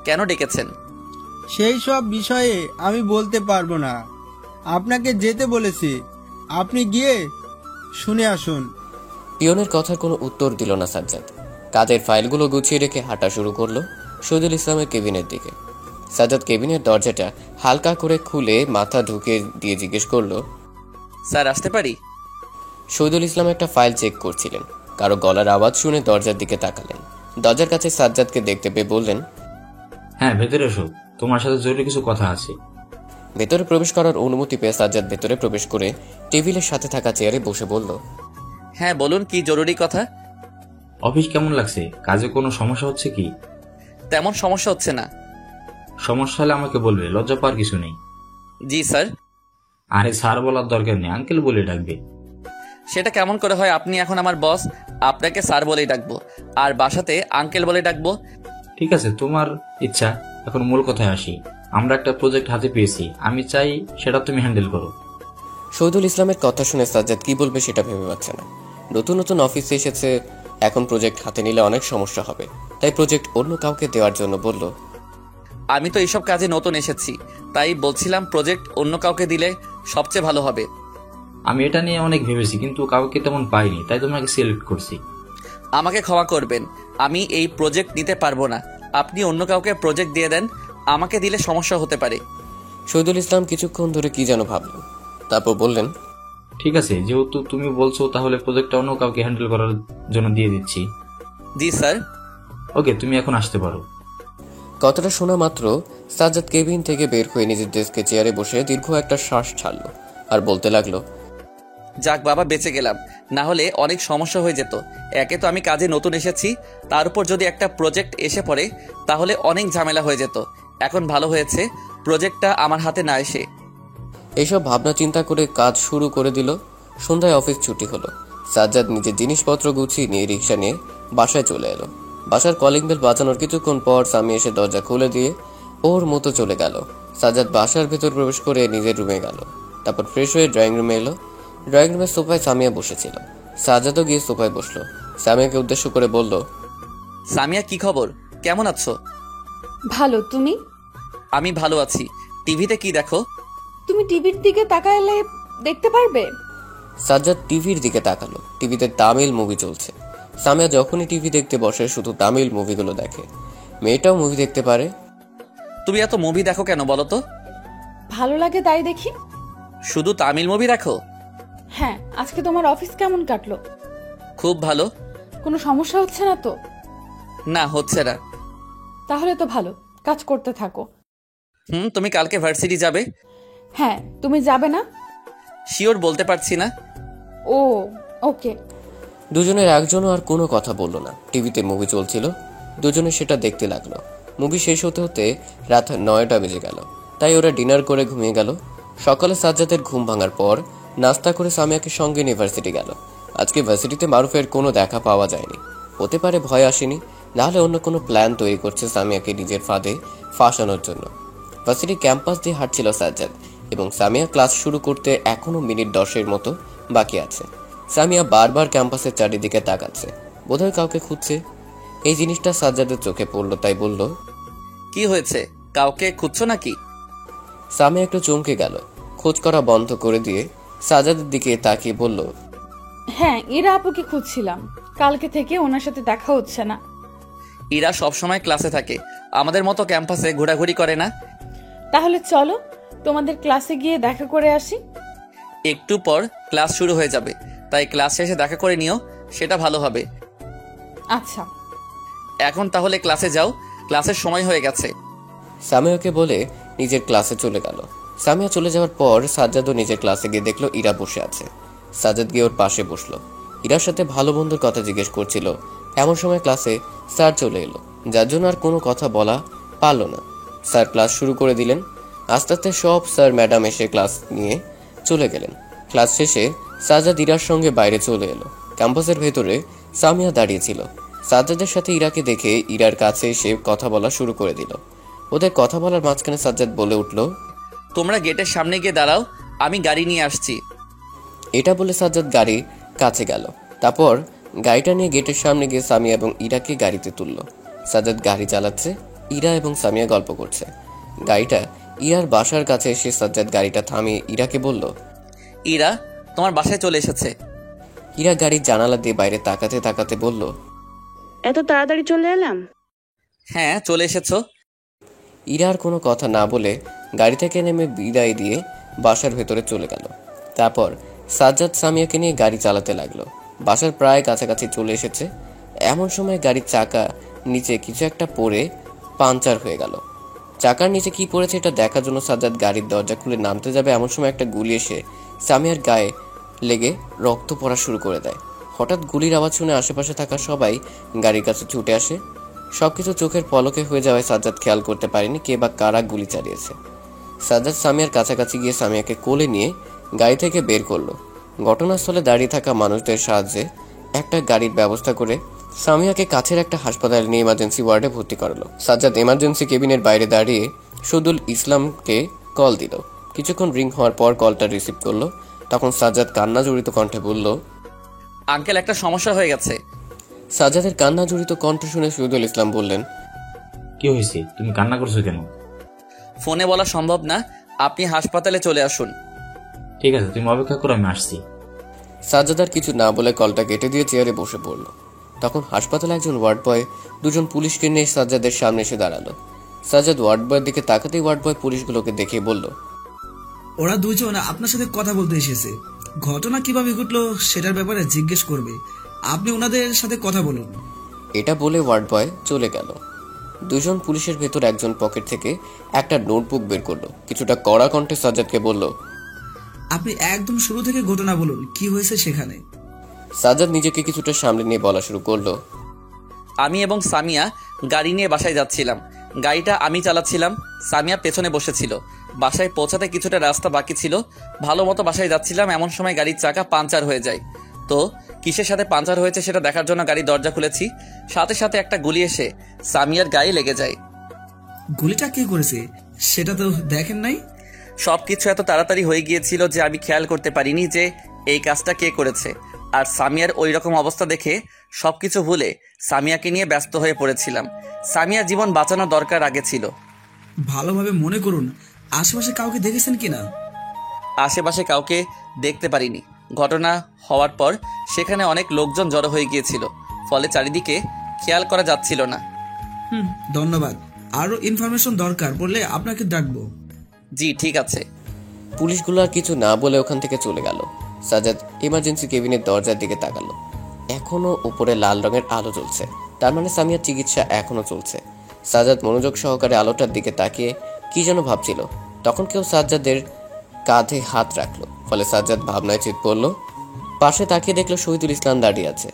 কেন ডেকেছেন? সেই সব বিষয়ে আমি বলতে পারবো না। আপনাকে যেতে বলেছি, আপনি গিয়ে শুনে আসুন। পিয়নের কথার কোনো উত্তর দিল না সাজ্জাদ। কাজের ফাইলগুলো গুছিয়ে রেখে হাঁটা শুরু করলো শহীদুল ইসলামের কেবিনের দিকে। সাজ্জাদ কেবিনের দরজাটা হালকা করে খুলে মাথা ঢুকে দিয়ে জিজ্ঞেস করলো, স্যার আসতে পারি? শহীদুল ইসলাম একটা ফাইল চেক করছিলেন। কারো গলার আওয়াজ শুনে দরজার দিকে তাকালেন। দরজার কাছে সাজ্জাদকে দেখতে পেয়ে বললেন, হ্যাঁ ভেতরে এসো, তোমার সাথে জরুরি কিছু কথা আছে। ভেতরে প্রবেশ করার অনুমতি পেয়ে সাজ্জাদ ভেতরে প্রবেশ করে টেবিলের সাথে থাকা চেয়ারে বসে বলল, হ্যাঁ বলুন, কি জরুরি কথা? অফিস কেমন লাগছে? কাজে কোনো সমস্যা হচ্ছে কি? তেমন সমস্যা হচ্ছে না। সমস্যা হলে আমাকে বলবে, লজ্জা পাওয়ার কিছু নেই। জি স্যার। আরে স্যার বলার দরকার নেই, আঙ্কেল বলে ডাকবে। সেটা কেমন করে হয়? আপনি এখন আমার বস, আপনাকে স্যার বলেই ডাকবো, আর বাসাতে আঙ্কেল বলে ডাকবো। ঠিক আছে, তোমার ইচ্ছা। এখন মূল কথায় আসি। আমরা একটা প্রজেক্ট হাতে পেয়েছি, আমি চাই সেটা তুমি হ্যান্ডেল করো। শহীদুল ইসলামের কথা শুনে সাজ্জাদ কি বলবে সেটা ভেবে পাচ্ছে না। নতুন নতুন অফিসে এসেছে, এখন প্রজেক্ট হাতে নিলে অনেক সমস্যা হবে। তাই প্রজেক্ট অন্য কাউকে দেওয়ার জন্য বলল, আমি তো এইসব কাজে নতুন এসেছি, তাই বলছিলাম প্রজেক্ট অন্য কাউকে দিলে সবচেয়ে ভালো হবে। আমি এটা নিয়ে অনেক ভেবেছি, কিন্তু কাউকে তেমন পাইনি, তাই তোমাকে সিলেক্ট করছি। আমাকে ক্ষমা করবেন, আমি এই প্রজেক্ট নিতে পারবো না। আপনি অন্য কাউকে প্রজেক্ট দিয়ে দেন, আমাকে দিলে সমস্যা হতে পারে। শহীদুল ইসলাম কিছুক্ষণ ধরে কি যেন ভাবলেন, তারপর বললেন, ঠিক আছে, যেহেতু তুমি বলছো তাহলে প্রজেক্টটা অন্য কাউকে হ্যান্ডেল করার জন্য দিয়ে দিচ্ছি। জি স্যার। ওকে, তুমি এখন আসতে পারো। কথাটা শোনা মাত্র সাজ্জাদ কেবিন থেকে বের হয়ে নিজের ডেস্কে চেয়ারে বসে দীর্ঘ একটা শ্বাস ছাড়লো আর বলতে লাগলো, যাক বাবা, বেঁচে গেলাম, না হলে অনেক সমস্যা হয়ে যেত। একে তো আমি কাজে নতুন এসেছি, তার উপর যদি একটা প্রজেক্ট এসে পড়ে তাহলে অনেক ঝামেলা হয়ে যেত। এখন ভালো হয়েছে প্রজেক্টটা আমার হাতে না এসে। এইসব ভাবনা চিন্তা করে কাজ শুরু করে দিল। সন্ধ্যায় অফিস ছুটি হলো। সাজ্জাদ নিজের জিনিসপত্র গুছিয়ে নিয়ে রিক্সা নিয়ে বাসায় চলে এলো। বাসার কলিং বেল বাজানোর কিছুক্ষণ পর স্বামী এসে দরজা খুলে দিয়ে ওর মতো চলে গেল। সাজ্জাদ বাসার ভেতর প্রবেশ করে নিজের রুমে গেল। তারপর ফ্রেশ হয়ে ড্রয়িং রুমে এলো। ড্রয়িং রুমের সোফায় সামিয়া বসেছিল। সাজ্জাদও গিয়ে সোফায় বসলো। সামিয়াকে উদ্দেশ্য করে বলল, সামিয়া, কি খবর? কেমন আছো? ভালো, তুমি? আমি ভালো আছি। টিভিতে কি দেখো? তুমি টিভির দিকে তাকালে দেখতে পারবে। সাজ্জাদ টিভির দিকে তাকালো। টিভিতে তামিল মুভি চলছে। সামিয়া যখনই টিভি দেখতে বসে শুধু তামিল মুভিগুলো দেখে। মেয়েটাও মুভি দেখতে পারে। তুমি এত মুভি দেখো কেন বলো তো? ভালো লাগে তাই দেখি। শুধু তামিল মুভি দেখো? হ্যাঁ। আজকে তোমার অফিস কেমন কাটলো? খুব ভালো। কোনো সমস্যা হচ্ছে না তো? না, হচ্ছে না। তাহলে তো ভালো, কাজ করতে থাকো। তুমি কালকে ভার্সিটি যাবে? হ্যাঁ, তুমি যাবে না? শিওর বলতে পারছি না। ও ওকে। দুজনের একজনও আর কোনো কথা বলল না। টিভিতে মুভি চলছিল, দুজনে সেটা দেখতে লাগলো। মুভি শেষ হতে হতে রাত 9টা বেজে গেল। তাই ওরা ডিনার করে ঘুমিয়ে গেল। সকালে সাজ্জাদের ঘুম ভাঙার পর নাস্তা করে সামিয়াকে সঙ্গে নিয়ে ভার্সিটি গেল। আজকে ভার্সিটিতে মারুফের কোনো দেখা পাওয়া যায়নি। হতে পারে ভয় আসেনি, নাহলে অন্য কোনো প্ল্যান তৈরি করছে সামিয়াকে নিজের ফাঁদে ফাঁসানোর জন্য। ভার্সিটি ক্যাম্পাস দিয়ে হাঁটছিল সাজ্জাদ এবং সামিয়া ক্লাস শুরু করতে এখনো মিনিট 10 মতো বাকি আছে। সামিয়া বারবার ক্যাম্পাসের চারিদিকে তাকাচ্ছে, বোধহয় কাউকে খুঁজছে। এই জিনিসটা সাজ্জাদের চোখে পড়লো, তাই বলল, কি হয়েছে? কাউকে খুঁজছো নাকি? সামিয়া একটু চমকে গেল। খোঁজ করা বন্ধ করে দিয়ে সাজ্জাদের দিকে তাকিয়ে বলল, হ্যাঁ, ইরা আপুকে খুঁজছিলাম। কালকে থেকে ওনার সাথে দেখা হচ্ছে না। ইরা সবসময় ক্লাসে থাকে, আমাদের মতো ক্যাম্পাসে ঘোরাঘুরি করে না। তাহলে চলো তোমাদের ক্লাসে গিয়ে দেখা করে আসি। একটু পর ক্লাস শুরু হয়ে যাবে, তাই ক্লাস শেষে দেখা করে নিও, সেটা ভালো হবে। আচ্ছা। এখন তাহলে ক্লাসে যাও, ক্লাসের সময় হয়ে গেছে। সামিয়াকে বলে নিজের ক্লাসে চলে গেল। সামিয়া চলে যাওয়ার পর সাজ্জাদও নিজের ক্লাসে গিয়ে দেখলো ইরা বসে আছে। সাজ্জাদ গিয়ে ওর পাশে বসলো। ইরার সাথে ভালো বন্ধুর কথা জিজ্ঞেস করছিল। এমন সময় ক্লাসে স্যার চলে এলো, যার জন্য আর কোনো কথা বলা পারলো না। স্যার ক্লাস শুরু করে দিলেন। আস্তে আস্তে সব স্যার ম্যাডাম এসে ক্লাস নিয়ে চলে গেলেন। ক্লাস শেষে সাজ্জাদ ইরার সঙ্গে বাইরে চলে এলো। ক্যাম্পাসের ভেতরে সামিয়া দাঁড়িয়েছিল। সাজ্জাদের সাথে ইরাকে দেখে ইরার কাছে এসে কথা বলা শুরু করে দিল। ওদের কথা বলার মাঝখানে সাজ্জাদ বলে উঠল, তোমরা গেটের সামনে গিয়ে দাঁড়াও, আমি গাড়ি নিয়ে আসছি। এটা বলে সাজ্জাদ গাড়ি কাছে গেল। তারপর গাড়িটা নিয়ে গেটের সামনে গিয়ে সামিয়া এবং ইরাকে গাড়িতে তুলল। সাজ্জাদ গাড়ি চালাচ্ছে, ইরা এবং সামিয়া গল্প করছে। গাড়িটা ইরার বাসার কাছে এসে সাজ্জাদ গাড়িটা থামিয়ে ইরাকে বলল, ইরা তোমার বাসায় চলে এসেছে। ইরা গাড়ির জানালা দিয়ে বাইরে তাকাতে তাকাতে বলল, এত তাড়াতাড়ি চলে এলাম? হ্যাঁ, চলে এসেছো। ইরার কোনো কথা না বলে গাড়ি থেকে নেমে বিদায় দিয়ে বাসার ভেতরে চলে গেল। তারপর সাজ্জাদ সামিয়াকে নিয়ে গাড়ি চালাতে লাগলো। বাসার প্রায় কাছাকাছি চলে এসেছে। এমন সময় গাড়ির চাকা নিচে কিছু একটা পড়ে পাংচার হয়ে গেল। চাকার নিচে কি পড়েছে এটা দেখার জন্য সাজ্জাদ গাড়ির দরজা খুলে নামতে যাবে, এমন সময় একটা গুলি এসে সামিয়ার গায়ে লেগে রক্ত পড়া শুরু করে দেয়। হঠাৎ গুলির আওয়াজ শুনে আশেপাশে থাকা সবাই গাড়ির কাছে ছুটে আসে। সবকিছু চোখের পলকে হয়ে যাওয়ায় সাজ্জাদ খেয়াল করতে পারেনি কে বা কারা গুলি চালিয়েছে। সাজ্জাদ সামিয়ার কাছাকাছি গিয়ে সামিয়াকে কোলে নিয়ে গাড়ি থেকে বের করলো। ঘটনাস্থলে দাঁড়িয়ে থাকা মানুষদের সাহায্যে একটা গাড়ির ব্যবস্থা করে সামিয়াকে কাছের একটা হাসপাতালে নিয়ে ইমার্জেন্সি ওয়ার্ডে ভর্তি করালো। সাজ্জাদ ইমার্জেন্সি কেবিনের বাইরে দাঁড়িয়ে শহীদুল ইসলামকে কল দিল। কিছুক্ষণ রিং হওয়ার পর কলটা রিসিভ করলো। তখন সাজ্জাদ কান্না জড়িত কণ্ঠে বলল, আঙ্কেল, একটা সমস্যা হয়ে গেছে। সাজ্জাদের কান্না জড়িত কণ্ঠ শুনে শহীদুল ইসলাম বললেন, কি হয়েছে? তুমি কান্না করছো কেন? ফোনে বলা সম্ভব না, আপনি হাসপাতালে চলে আসুন। ঠিক আছে, তুমি অপেক্ষা করো, আমি আসছি। সাজ্জাদ আর কিছু না বলে কলটা কেটে দিয়ে চেয়ারে বসে পড়ল। তখন হাসপাতালে একজন ওয়ার্ড বয় দুজন পুলিশকে নিয়ে সাজ্জাদের সামনে এসে দাঁড়ালো। সাজ্জাদ ওয়ার্ড বয়ের দিকে তাকাতেই ওয়ার্ড বয় পুলিশগুলোকে দেখে বলল, ওরা দুজন আপনার সাথে কথা বলতে এসেছে। ঘটনা কিভাবে ঘটলো সেটার ব্যাপারে জিজ্ঞেস করবে। আপনি ওনাদের সাথে কথা বলুন। এটা বলে ওয়ার্ড বয় চলে গেল। দুজন পুলিশের ভেতর একজন পকেট থেকে একটা নোটবুক বের করলো। কিছুটা কড়া কণ্ঠে সাজ্জাদকে বলল, আপনি একদম শুরু থেকে ঘটনা বলুন, কি হয়েছে সেখানে। সাজ্জাদ নিজেকে কিছুটা সামনে নিয়ে বলা শুরু করলো, আমি এবং সামিয়া গাড়ি নিয়ে বাসায় যাচ্ছিলাম। গাড়িটা আমি চালাচ্ছিলাম, সামিয়া পেছনে বসেছিল। বাসায় পৌঁছাতে কিছুটা রাস্তা বাকি ছিল। ভালো মতো বাসায় যাচ্ছিলাম, এমন সময় গাড়ির চাকা পাংচার হয়ে যায়। তো কিসের সাথে পাংচার হয়েছে সেটা দেখার জন্য গাড়ির দরজা খুলেছি। সাথে সাথে একটা গুলি এসে সামিয়ার গায়ে লেগে যায়। গুলিটা কে করেছে সেটা তো দেখেন নাই? সবকিছু এত তাড়াতাড়ি হয়ে গিয়েছিল যে আমি খেয়াল করতে পারিনি যে এই কাজটা কে করেছে। আর সামিয়ার ওই রকম অবস্থা দেখে সবকিছু ভুলে সামিয়াকে নিয়ে ব্যস্ত হয়ে পড়েছিলাম। সামিয়ার জীবন বাঁচানো দরকার আগে ছিল। ভালোভাবে মনে করুন, আশেপাশে কাউকে দেখেছেন কিনা? আশেপাশে কাউকে দেখতে পারিনি। ঘটনা হওয়ার পর সেখানে অনেক লোকজন জড়ো হয়ে গিয়েছিল, ফলে চারিদিকে খেয়াল করা যাচ্ছিল না। ধন্যবাদ। আরো ইনফরমেশন দরকার পড়লে আপনাকে ডাকবো। জি ঠিক আছে। পুলিশগুলো আর কিছু না বলে ওখান থেকে চলে গেল। সাজ্জাদ ইমার্জেন্সি কেবিনের দরজার দিকে তাকালো। এখনো উপরে লাল রঙের আলো জ্বলছে, তার মানে সামিয়ার চিকিৎসা এখনো চলছে। সাজ্জাদ মনোযোগ সহকারে আলোটার দিকে তাকিয়ে কি যেন ভাবছিল। তখন কেউ সাজ্জাদের কাঁধে হাত রাখলো, ফলে সাজ্জাদ ভাবনায় চিত পড়ল। পাশে তাকিয়ে দেখলো শহীদুল ইসলাম দাঁড়িয়ে আছে।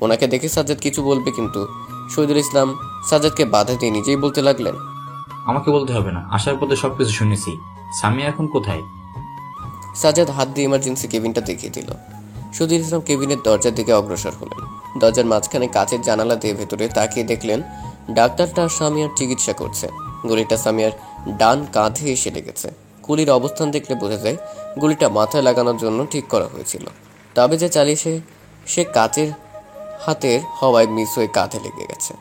ওনাকে দেখে সাজ্জাদ কিছু বলবে, কিন্তু শহীদুল ইসলাম সাজ্জাদকে বাধা দিয়ে নিজেই বলতে লাগলেন, আমাকে বলতে হবে না, আসার পথে সবকিছু শুনেছি। সামিয়া এখন কোথায়? সাজ্জাদ হাত দিয়ে ইমার্জেন্সি কেবিনটা দেখিয়ে দিল। শহীদুল ইসলাম কেবিনের দরজার দিকে অগ্রসর হলেন। দরজার মাঝখানে কাচের জানালা দিয়ে ভেতরে তাকিয়ে দেখলেন ডাক্তারটা সামিয়ার চিকিৎসা করছে। গুলিটা সামিয়ার ডান কাঁধে এসে লেগেছে। গুলির অবস্থান দেখলে বোঝা যায় গুলিটা মাথায় লাগানোর জন্য ঠিক করা হয়েছিল। তবে যে চালিয়েছে সে কাচের হাতের হওয়ায় মিস হয়ে কাঁধে লেগে গেছে।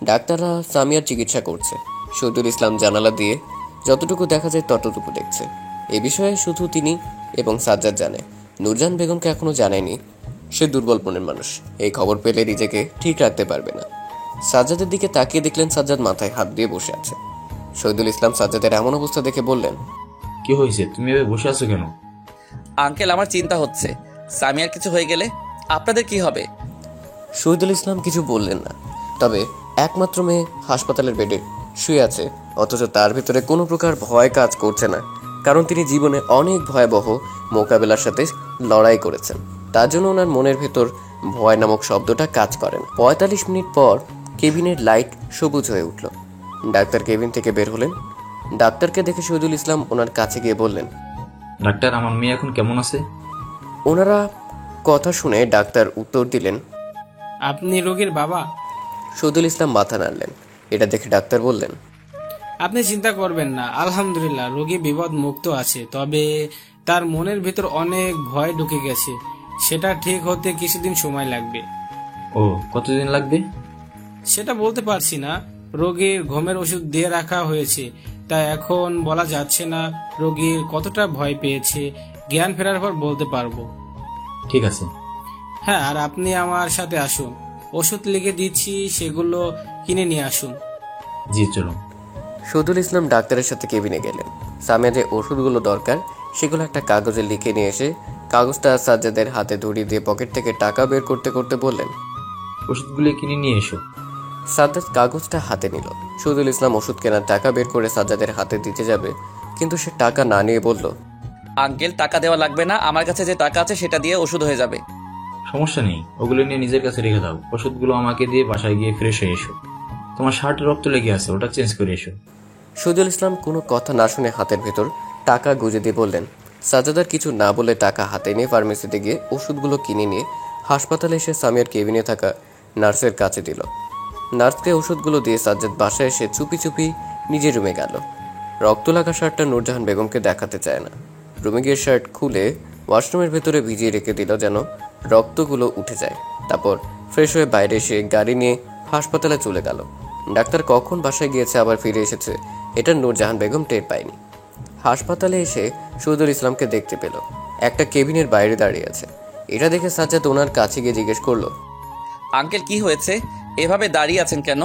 ডাক্তাররা সামিয়ার চিকিৎসা করছে। শহীদুল ইসলাম জানালা দিয়ে যতটুকু দেখা যায় ততটুকু দেখছে। এ বিষয়ে শুধু তিনি এবং সাজ্জাদ জানে। নূরজাহান বেগমকে এখনো জানায়নি। সে দুর্বল মনের মানুষ, এই খবর পেলে নিজেকে ঠিক রাখতে পারবে না। সাজ্জাদের দিকে তাকিয়ে দেখলেন সাজ্জাদ মাথায় হাত দিয়ে বসে আছে। শহীদুল ইসলাম সাজ্জাদের এমন অবস্থা দেখে বললেন, কি হয়েছে? তুমি এভাবে বসে আছো কেন? আঙ্কেল, আমার চিন্তা হচ্ছে সামিয়ার কিছু হয়ে গেলে আপনাদের কি হবে? শহীদুল ইসলাম কিছু বললেন না। তবে একমাত্র মেয়ে হাসপাতালের বেডে শুয়ে আছে, অথচ তার ভিতরে কোনো প্রকার ভয় কাজ করছে না। কারণ তিনি জীবনে অনেক ভয়াবহ মোকাবেলার সাথে লড়াই করেছেন। তার জন্য ওনার মনের ভেতর ভয় নামক শব্দটা কাজ করে না। 45 মিনিট পর কেবিনের লাইট সবুজ হয়ে উঠল। ডাক্তার কেবিন থেকে বের হলেন। ডাক্তারকে দেখে শহীদুল ইসলাম ওনার কাছে গিয়ে বললেন, ডাক্তার, আমার মেয়ে এখন কেমন আছে? ওনারা কথা শুনে ডাক্তার উত্তর দিলেন, আপনি রোগীর বাবা? শহীদুল ইসলাম মাথা নাড়লেন। এটা দেখে ডাক্তার বললেন, আপনি চিন্তা করবেন না, আলহামদুলিল্লাহ রোগী বিপদ মুক্ত আছে। তবে তার মনের ভিতর অনেক ভয় ঢুকে গেছে, সেটা ঠিক হতে কিছুদিন সময় লাগবে। ও, কতদিন লাগবে? সেটা বলতে পারছি না, রোগীর ঘুমের ওষুধ দিয়ে রাখা হয়েছে, তাই এখন বলা যাচ্ছে না রোগীর কতটা ভয় পেয়েছে। জ্ঞান ফেরার পর বলতে পারবো। ঠিক আছে। হ্যাঁ, আর আপনি আমার সাথে আসুন, ওষুধ লিখে দিচ্ছি, সেগুলো কিনে নিয়ে আসুন। জি, চলো। শহীদুল ইসলাম ডাক্তারের সাথে কেবিনে গেলেন। সামিয়া যে ওষুধগুলো দরকার সেগুলো একটা কাগজে লিখে নিয়ে এসে কাগজটা সাজ্জাদের হাতে ধরিয়ে দিয়ে পকেট থেকে টাকা বের করতে করতে বললেন, ওষুধগুলি কিনে নিয়ে এসো। সাজ্জাদ কাগজটা হাতে নিল। শহীদুল ইসলাম ওষুধ কেনার টাকা বের করে সাজ্জাদের হাতে দিতে যাবে, কিন্তু সে টাকা না নিয়ে বলল, আঙ্কেল, টাকা দেওয়া লাগবে না, আমার কাছে যে টাকা আছে সেটা দিয়ে ওষুধ হয়ে যাবে। সমস্যা নেই, ওগুলো নিয়ে নিজের কাছে রেখে দাও। ওষুধগুলো আমাকে দিয়ে বাসায় গিয়ে ফ্রেশ হয়ে এসো। তোমার শার্টে রক্ত লেগে আছে, ওটা চেঞ্জ করে এসো। শহীদুল ইসলাম কোনো কথা না শুনে হাতের ভেতর টাকা গুঁজে দিয়ে বললেন। সাজ্জাদার কিছু না বলে টাকা হাতে নিয়ে ফার্মেসিতে গিয়ে ওষুধগুলো কিনে নিয়ে হাসপাতালে এসে সামিয়ার কেবিনে থাকা নার্সের কাছে দিল। নার্সকে ওষুধগুলো দিয়ে সাজ্জাদ বাসায় এসে চুপি চুপি নিজের রুমে গেল। রক্ত লাগা শার্টটা নূরজাহান বেগমকে দেখাতে চায় না। রুমে গিয়ে শার্ট খুলে ওয়াশরুমের ভেতরে ভিজিয়ে রেখে দিল যেন রক্তগুলো উঠে যায়। তারপর ফ্রেশ হয়ে বাইরে এসে গাড়ি নিয়ে হাসপাতালে চলে গেল। ডাক্তার কখন বাসায় গিয়েছে আবার ফিরে এসেছে এটা নূরজাহান বেগম টের পায়নি। হাসপাতালে এসে শহীদুল ইসলামকে দেখতে পেল, একটা কেবিনের বাইরে দাঁড়িয়ে আছে। এটা দেখে সাজ্জাদ ওনার কাছে গিয়ে জিজ্ঞেস করলো, আঙ্কেল, কি হয়েছে? এভাবে দাঁড়িয়ে আছেন কেন?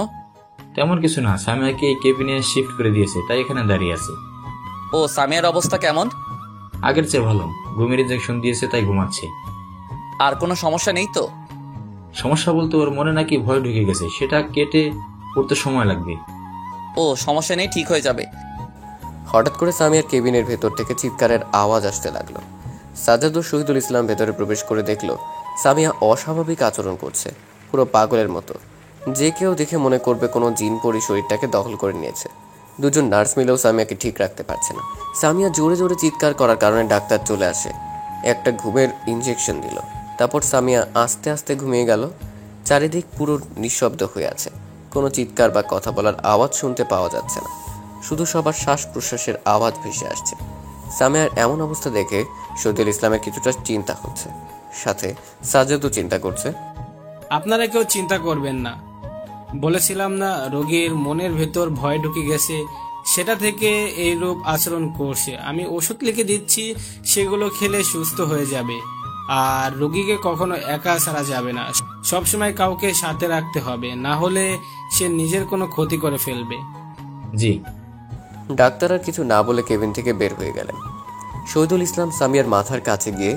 তেমন কিছু না, সামিয়াকে এই কেবিনে শিফট করে দিয়েছে, তাই এখানে দাঁড়িয়ে আছে। ও, সামিয়ার অবস্থা কেমন? আগের চেয়ে ভালো, ঘুমের ইনজেকশন দিয়েছে তাই ঘুমাচ্ছে। আর কোনো সমস্যা নেই তো? সমস্যা বলতে ওর মনে নাকি ভয় ঢুকে গেছে, সেটা কেটে পড়তে সময় লাগবে। ও, সমস্যা নেই, ঠিক হয়ে যাবে। হঠাৎ করে সামিয়ার কেবিনের ভেতর থেকে চিৎকারের আওয়াজ আসতে লাগলো। সাজ্জাদ ও শহীদুল ইসলাম ভেতরে প্রবেশ করে দেখলো সামিয়া অস্বাভাবিক আচরণ করছে, পুরো পাগলের মতো। যে কেউ দেখে মনে করবে কোনো জিন পরি শরীরটাকে দখল করে নিয়েছে। দুজন নার্স মিলেও সামিয়াকে ঠিক রাখতে পারছে না। সামিয়া জোরে জোরে চিৎকার করার কারণে ডাক্তার চলে আসে, একটা ঘুমের ইনজেকশন দিল। তারপর সামিয়া আস্তে আস্তে ঘুমিয়ে গেল। চারিদিক পুরো নিঃশব্দ হয়ে আছে, কোনো চিৎকার বা কথা বলার আওয়াজ শুনতে পাওয়া যাচ্ছে না, শুধু সবার শ্বাস প্রশ্বাসের আওয়াজ ভেসে আসছে। সামিয়ার এমন অবস্থা দেখে শহীদুল ইসলামের কিছুটা চিন্তা হচ্ছে, সাথে সাজ্জাদও চিন্তা করছে। আপনারা কেউ চিন্তা করবেন না, বলেছিলাম না রোগীর মনের ভেতর ভয় ঢুকে গেছে, সেটা থেকে এই রূপ আচরণ করছে। আমি ওষুধ লিখে দিচ্ছি, সেগুলো খেলে সুস্থ হয়ে যাবে। আর রোগীকে কখনো একা ছাড়া যাবে না, সবসময় কাউকে সাথে রাখতে হবে, না হলে সে নিজের কোনো ক্ষতি করে ফেলবে। জি। ডাক্তার আর কিছু না বলে কেবিন থেকে বের হয়ে গেলেন। শহীদুল ইসলাম সামিয়ার মাথার কাছে গিয়ে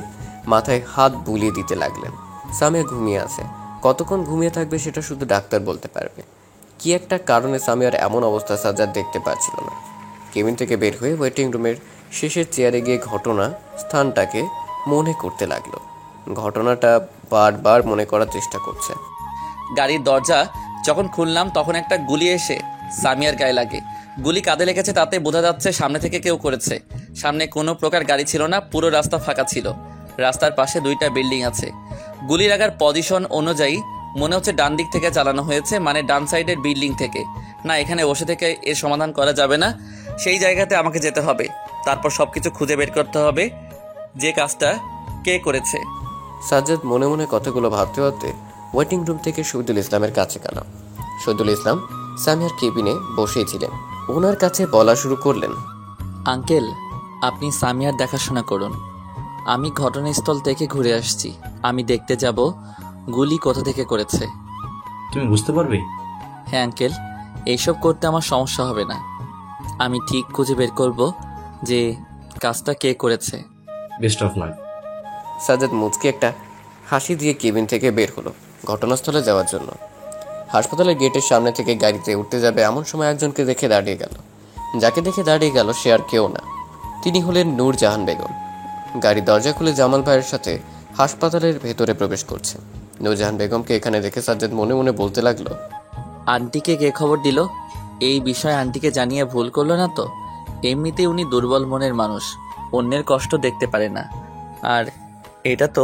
মাথায় হাত বুলিয়ে দিতে লাগলেন। সামিয়া ঘুমিয়ে আছে, কতক্ষণ ঘুমিয়ে থাকবে সেটা শুধু ডাক্তার বলতে পারবে। কি একটা কারণে সামিয়ার এমন অবস্থা সাজ্জাদ দেখতে পাচ্ছিল না। কেবিন থেকে বের হয়ে ওয়েটিং রুমের শেষের চেয়ারে গিয়ে ঘটনা স্থানটাকে মনে করতে লাগলো। ঘটনাটা বারবার মনে করার চেষ্টা করছে। গাড়ির দরজা যখন খুললাম তখন একটা গুলি এসে সামিয়ার গায়ে লাগে। গুলি কাঁধে লেগেছে তাতে বোঝা যাচ্ছে সামনে থেকে কেউ করেছে। সামনে কোনো প্রকার গাড়ি ছিল না, পুরো রাস্তা ফাঁকা ছিল। রাস্তার পাশে দুইটা বিল্ডিং আছে। গুলি লাগার পজিশন অনুযায়ী মনে হচ্ছে ডান দিক থেকে চালানো হয়েছে, মানে ডান সাইডের বিল্ডিং থেকে। না, এখানে বসে থেকে এর সমাধান করা যাবে না, সেই জায়গাতে আমাকে যেতে হবে। তারপর সবকিছু খুঁজে বের করতে হবে যে কাজটা কে করেছে। সাজ্জাদ মনে মনে কথাগুলো ভাবতে ভাবতে ওয়েটিং রুম থেকে শহীদুল ইসলামের কাছে গেল। শহীদুল ইসলাম সামিয়ার কেবিনে বসেই ছিলেন। ওনার কাছে বলা শুরু করলেন, আঙ্কেল, আপনি সামিয়ার দেখাশোনা করুন। আমি ঘটনাস্থল থেকে ঘুরে আসছি, আমি দেখতে যাব গুলি কোথা থেকে করেছে। তুমি বুঝতে পারবে? হ্যাঁ আঙ্কেল, এইসব করতে আমার সমস্যা হবে না। আমি ঠিক খুঁজে বের করব যে কাজটা কে করেছে। Best of luck. সাজ্জাদ মুচকি একটা হাসি দিয়ে কেবিন থেকে বের হলো ঘটনাস্থলে যাওয়ার জন্য। হাসপাতালের গেটের সামনে থেকে গাড়িতে উঠতে যাবে এমন সময় একজনকে দেখে দাঁড়িয়ে গেল। যাকে দেখে দাঁড়িয়ে গেল সে আর কেউ না, তিনি হলেন নূরজাহান বেগম। গাড়ির দরজা খুলে জামাল ভাইয়ের সাথে হাসপাতালের ভেতরে প্রবেশ করছে। নূরজাহান বেগমকে এখানে দেখে সাজ্জাদ মনে মনে বলতে লাগলো, আন্টিকে কে খবর দিল? এই বিষয়ে আন্টিকে জানিয়ে ভুল করলো না তো? এমনিতেই উনি দুর্বল মনের মানুষ, অন্যের কষ্ট দেখতে পারে না। আর এটা তো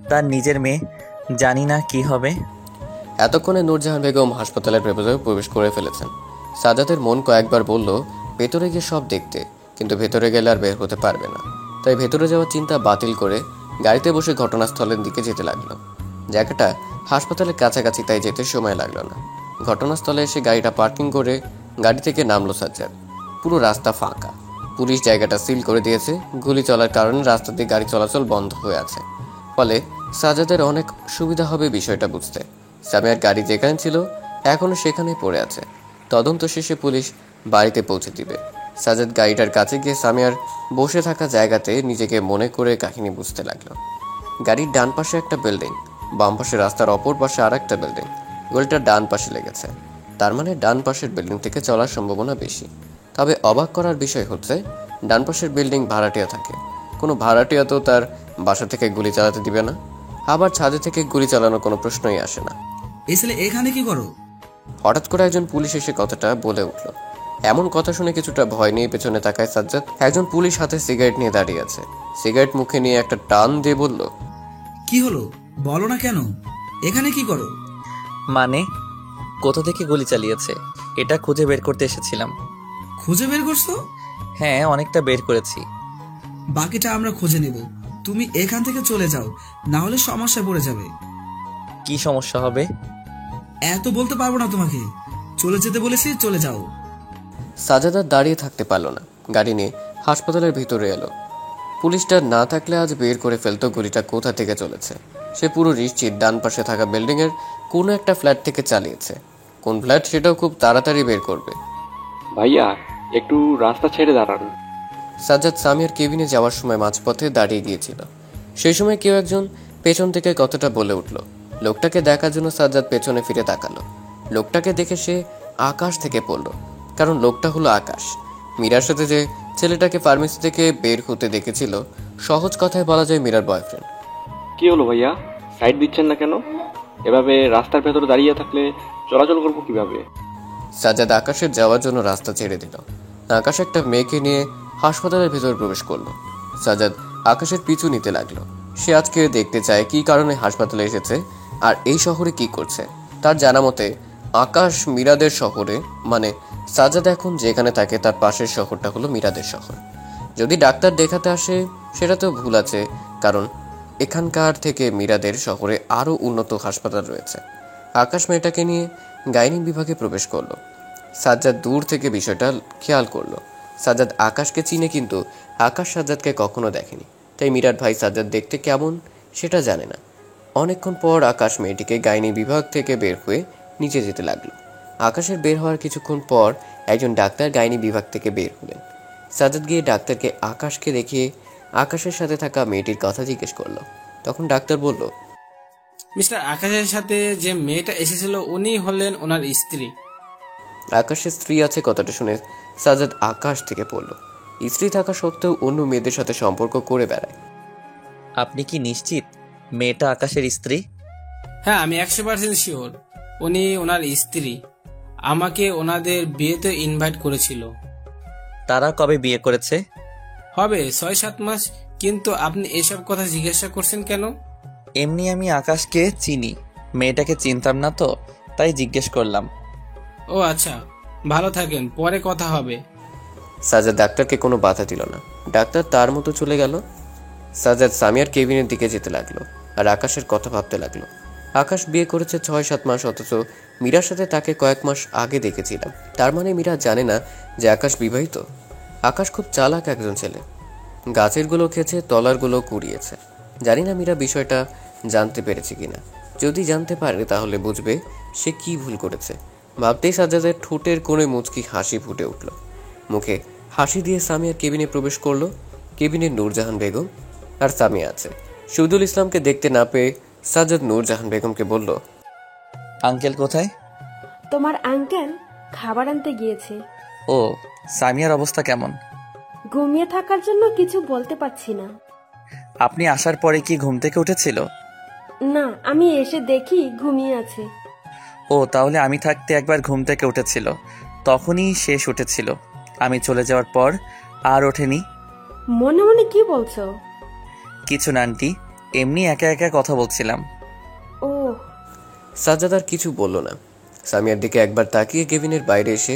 তার নিজের মেয়ে, জানি না কি হবে। এতক্ষণে নূরজাহান বেগম হাসপাতালের ভেতরে প্রবেশ করে ফেলেছেন। সাজ্জাদের মন কয়েকবার বলল ভেতরে গিয়ে সব দেখতে, কিন্তু ভেতরে গেলে আর বের হতে পারবে না। তাই ভেতরে যাওয়ার চিন্তা বাতিল করে গাড়িতে বসে ঘটনাস্থলের দিকে যেতে লাগলো। জায়গাটা হাসপাতালের কাছাকাছি, তাই যেতে সময় লাগলো না। ঘটনাস্থলে এসে গাড়িটা পার্কিং করে গাড়ি থেকে নামলো সাজ্জাদ। পুরো রাস্তা ফাঁকা, পুলিশ জায়গাটা সিল করে দিয়েছে। গুলি চলার কারণে রাস্তা দিয়ে গাড়ি চলাচল বন্ধ হয়ে আছে, ফলে সাজ্জাদের অনেক সুবিধা হবে বিষয়টা বুঝতে। সামিয়ার গাড়ি যেখানে ছিল এখনো সেখানেই পড়ে আছে। তদন্ত শেষে পুলিশ বাড়িতে পৌঁছে দিবে। সাজ্জাদ গাড়িটার কাছে গিয়ে সামিয়ার বসে থাকা জায়গাতে নিজেকে মনে করে কাহিনী বুঝতে লাগলো। গাড়ির ডান পাশে একটা বিল্ডিং, বাম পাশে রাস্তার অপর পাশে আর একটা বিল্ডিং। গলিটা ডান পাশে লেগেছে, তার মানে ডান পাশের বিল্ডিং থেকে চলার সম্ভাবনা বেশি। তবে অবাক করার বিষয় হচ্ছে ডান পাশের বিল্ডিং ভাড়াটিয়া থাকে। কোনো ভাড়াটিয়া তো তার বাসা থেকে গুলি চালাতে দিবে না, আবার ছাদে থেকে গুলি চালানোর কোনো প্রশ্নই আসে না। এই ছেলে এখানে কি করো? হঠাৎ করে একজন পুলিশ এসে কথাটা বলে উঠল। এমন কথা শুনে কিছুটা ভয় নিয়ে পেছনে তাকায় সাজ্জাদ। একজন পুলিশ হাতে সিগারেট নিয়ে দাঁড়িয়ে আছে। সিগারেট মুখে নিয়ে একটা টান দিয়ে বলল, কি হলো বলো না কেন? এখানে কি করো? মানে কোথা থেকে গুলি চালিয়েছে এটা খুঁজে বের করতে এসেছিলাম। খুঁজে বের করছো? হ্যাঁ, অনেকটা বের করেছি। বাকিটা আমরা খুঁজে নেব। তুমি এখান থেকে চলে যাও, না হলে সমস্যায় পড়ে যাবে। কি সমস্যা হবে? এত বলতে পারবো না তোমাকে। চলে যেতে বলেছি, চলে যাও। সাজ্জাদ আর দাঁড়িয়ে থাকতে পারল না, গাড়ি নিয়ে হাসপাতালের ভিতরে এলো। পুলিশটা না থাকলে আজ বের করে ফেলতো গুলিটা কোথা থেকে চলেছে। সে পুরো নিশ্চিত ডান পাশে থাকা বিল্ডিং এর কোনো একটা ফ্ল্যাট থেকে চালিয়েছে। কোন ফ্ল্যাট সেটাও খুব তাড়াতাড়ি বের করবে। ভাইয়া একটু রাস্তা ছেড়ে দাঁড়ান। সাজ্জাদ সামিয়ার কেবিনে যাওয়ার সময় মাঝপথে দাঁড়িয়ে গিয়েছিল। সেই সময় কেউ একজন পেছন থেকে কথাটা বলে উঠল। লোকটাকে দেখার জন্য সাজ্জাদ পেছনে ফিরে তাকালো। লোকটাকে দেখে সে আকাশ থেকে পড়ল, কারণ লোকটা হলো আকাশ, মীরার সাথে যে ছেলেটাকে ফার্মেসি থেকে বের হতে দেখেছিল। সহজ কথায় বলা যায় মীরার বয়ফ্রেন্ড। কি হলো ভাইয়া, সাইড দিচ্ছেন না কেন? এভাবে রাস্তার ভেতরে দাঁড়িয়ে থাকলে চলাচল করবো কিভাবে? সাজ্জাদ আকাশের যাওয়ার জন্য রাস্তা ছেড়ে দিল। আকাশ একটা মেয়েকে নিয়ে হাসপাতালের ভেতর প্রবেশ করলো। সাজ্জাদ আকাশের পিছু নিতে লাগলো। সে আজকে দেখতে চায় কি কারণে হাসপাতালে এসেছে আর এই শহরে কি করছে। তার জানা মতে আকাশ মীরাদের শহরে, মানে সাজ্জাদ এখন যেখানে থাকে তার পাশের শহরটা হলো মীরাদের শহর। যদি ডাক্তার দেখাতে আসে সেটাতেও ভুল আছে, কারণ এখানকার থেকে মীরাদের শহরে আরও উন্নত হাসপাতাল রয়েছে। আকাশ মেয়েটাকে নিয়ে গাইনিক বিভাগে প্রবেশ করলো। সাজ্জাদ দূর থেকে বিষয়টা খেয়াল করলো। সাজ্জাদ আকাশকে চিনে, কিন্তু আকাশ সাজ্জাদকে কখনো দেখেনি, তাই মীরার ভাই সাজ্জাদ দেখতে কেমন সেটা জানে না। অনেকক্ষণ পর আকাশ মেয়েটিকে গাইনি বিভাগ থেকে বের হয়ে নিচে যেতে লাগলো। আকাশের বের হওয়ার কিছুক্ষণ পর একজন ডাক্তার গাইনি বিভাগ থেকে বের হলেন। সাজ্জাদ গিয়ে ডাক্তারকে আকাশকে দেখিয়ে আকাশের সাথে থাকা মেয়েটির কথা জিজ্ঞেস করলো। তখন ডাক্তার বলল, মিস্টার আকাশের সাথে যে মেয়েটা এসেছিল উনি হলেন ওনার স্ত্রী। আকাশের স্ত্রী আছে কথাটা শুনে সাজ্জাদ আকাশ থেকে পড়ল। স্ত্রী থাকা সত্ত্বেও অন্য মেয়েদের সাথে সম্পর্ক করে বেড়ায়। আপনি কি নিশ্চিত মেয়েটা আকাশের স্ত্রী? হ্যাঁ, আমি 100% শিওর উনি ওনার স্ত্রী। আমাকে ওনাদের বিয়েতে ইনভাইট করেছিল। তারা কবে বিয়ে করেছে? হবে 6-7 মাস। কিন্তু আপনি এসব কথা জিজ্ঞাসা করছেন কেন? এমনি আমি আকাশকে চিনি, মেয়েটাকে চিনতাম না তো, তাই জিজ্ঞেস করলাম। ও আচ্ছা, ভালো থাকেন, পরে কথা হবে। সাজ্জাদ ডাক্তারকে কোনো বাধা দিল না। ডাক্তার তার মতো চলে গেল। সাজ্জাদ সামিয়ার কেবিনের দিকে যেতে লাগলো আর আকাশের কথা ভাবতে লাগলো। আকাশ বিয়ে করেছে 6-7 মাস, অথচ মীরার সাথে তাকে কয়েক মাস আগে দেখেছিলাম। তার মানে মীরা জানে না যে আকাশ বিবাহিত। আকাশ খুব চালাক একজন ছেলে। গাছেরগুলো খেয়েছে, তলারগুলো কুড়িয়েছে। জানি না মীরা বিষয়টা জানতে পেরেছে কিনা। যদি জানতে পারে তাহলে বুঝবে সে কি ভুল করেছে। ভাবতেই সাজ্জাদের ঠোঁটের কোণে মুচকি হাসি ফুটে উঠল। মুখে হাসি দিয়ে সামিয়ার কেবিনে প্রবেশ করলো। কেবিনে নূরজাহান বেগম আর সামিয়া আছে। শহীদুল ইসলামকে দেখতে না পেয়ে সাজ্জাদ নূরজাহান বেগমকে বলল, আঙ্কেল কোথায়? তোমার আঙ্কেল খাবার আনতে গিয়েছে। ও, সামিয়ার অবস্থা কেমন? ঘুমিয়ে থাকার জন্য কিছু বলতে পারছি না। আপনি আসার পরে কি ঘুম থেকে উঠেছিল? না, আমি এসে দেখি ঘুমিয়ে আছে। ও, তাহলে আমি থাকতে একবার ঘুম থেকে উঠেছিল, তখনই শেষ উঠেছিল। আমি চলে যাওয়ার পর আর ওঠেনি। মনে মনে কি বলছো? কিছু না আন্টি, এমনি একা একা কথা বলছিলাম। ও। সাজ্জাদ আর কিছু বলল না। সামিয়ার দিকে একবার তাকিয়ে কেবিনের বাইরে এসে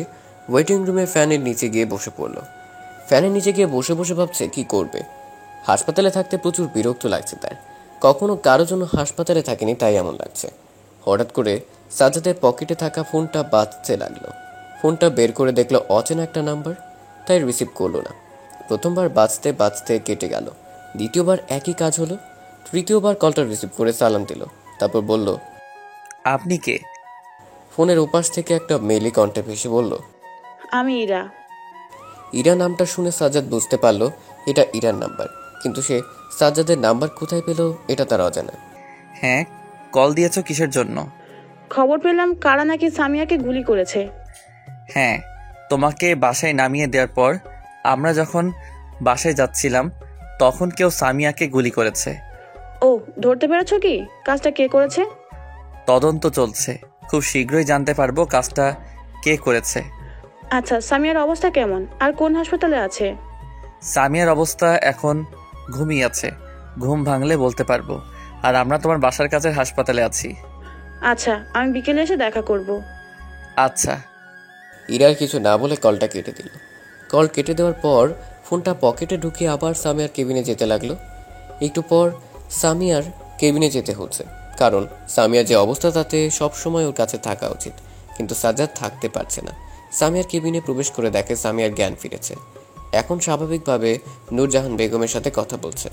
ওয়েটিং রুমে ফ্যানের নিচে গিয়ে বসে পড়ল। ফ্যানের নিচে গিয়ে বসে বসে ভাবছে কি করবে। হাসপাতালে থাকতে প্রচুর বিরক্ত লাগছে তার। কখনো কারো জন্য হাসপাতালে থাকেনি, তাই এমন লাগছে। হঠাৎ করে সাজ্জাদের পকেটে থাকা ফোনটা বাজতে লাগলো। ফোনটা বের করে দেখলো অচেনা একটা নাম্বার, তাই রিসিভ করলো না। প্রথমবার বাজতে বাজতে কেটে গেল, দ্বিতীয়বার একই কাজ হলো, তৃতীয়বার কলটা রিসিভ করে সালাম দিল, তারপর বলল, আপনি কে? ফোনের ওপাশ থেকে একটা মেলি কণ্ঠে ভেসে বলল, আমি ইরা। ইরা নামটা শুনে সাজ্জাদ বুঝতে পারলো এটা ইরার নাম্বার, কিন্তু সে সাজ্জাদের নাম্বার কোথায় পেল এটা তার অজানা। হ্যাঁ, কল দিয়েছো কিসের জন্য? খবর পেলাম কারা নাকি সামিয়াকে গুলি করেছে। হ্যাঁ, তোমাকে বাসায় নামিয়ে দেওয়ার পর আমরা যখন বাসায় যাচ্ছিলাম তখন কেউ সামিয়াকে গুলি করেছে। ও, ধরতে পেরেছো কি কাজটা কে করেছে? তদন্ত চলছে, খুব শীঘ্রই জানতে পারবো কাজটা কে করেছে। আচ্ছা, সামিয়ার অবস্থা কেমন আর কোন হাসপাতালে আছে? সামিয়ার অবস্থা এখন ঘুমিয়ে আছে, ঘুম ভাঙলে বলতে পারবো। আর আমরা তোমার বাসার কাছের হাসপাতালে আছি। আচ্ছা, আমি বিকেলে এসে দেখা করব। আচ্ছা। ইরার কিছু না বলে কলটা কেটে দিল। কল কেটে দেওয়ার পর ফোনটা পকেটে ঢুকিয়ে আবার সামিয়ার কেবিনে যেতে লাগলো। একটু পর সামিয়ার কেবিনে যেতে হচ্ছে, কারণ সামিয়ার যে অবস্থা তাতে সবসময় ওর কাছে থাকা উচিত, কিন্তু সাজ্জাদ থাকতে পারছে না। সামিয়ার কেবিনে প্রবেশ করে দেখে সামিয়ার জ্ঞান ফিরেছে। এখন স্বাভাবিকভাবে নূরজাহান বেগমের সাথে কথা বলছে।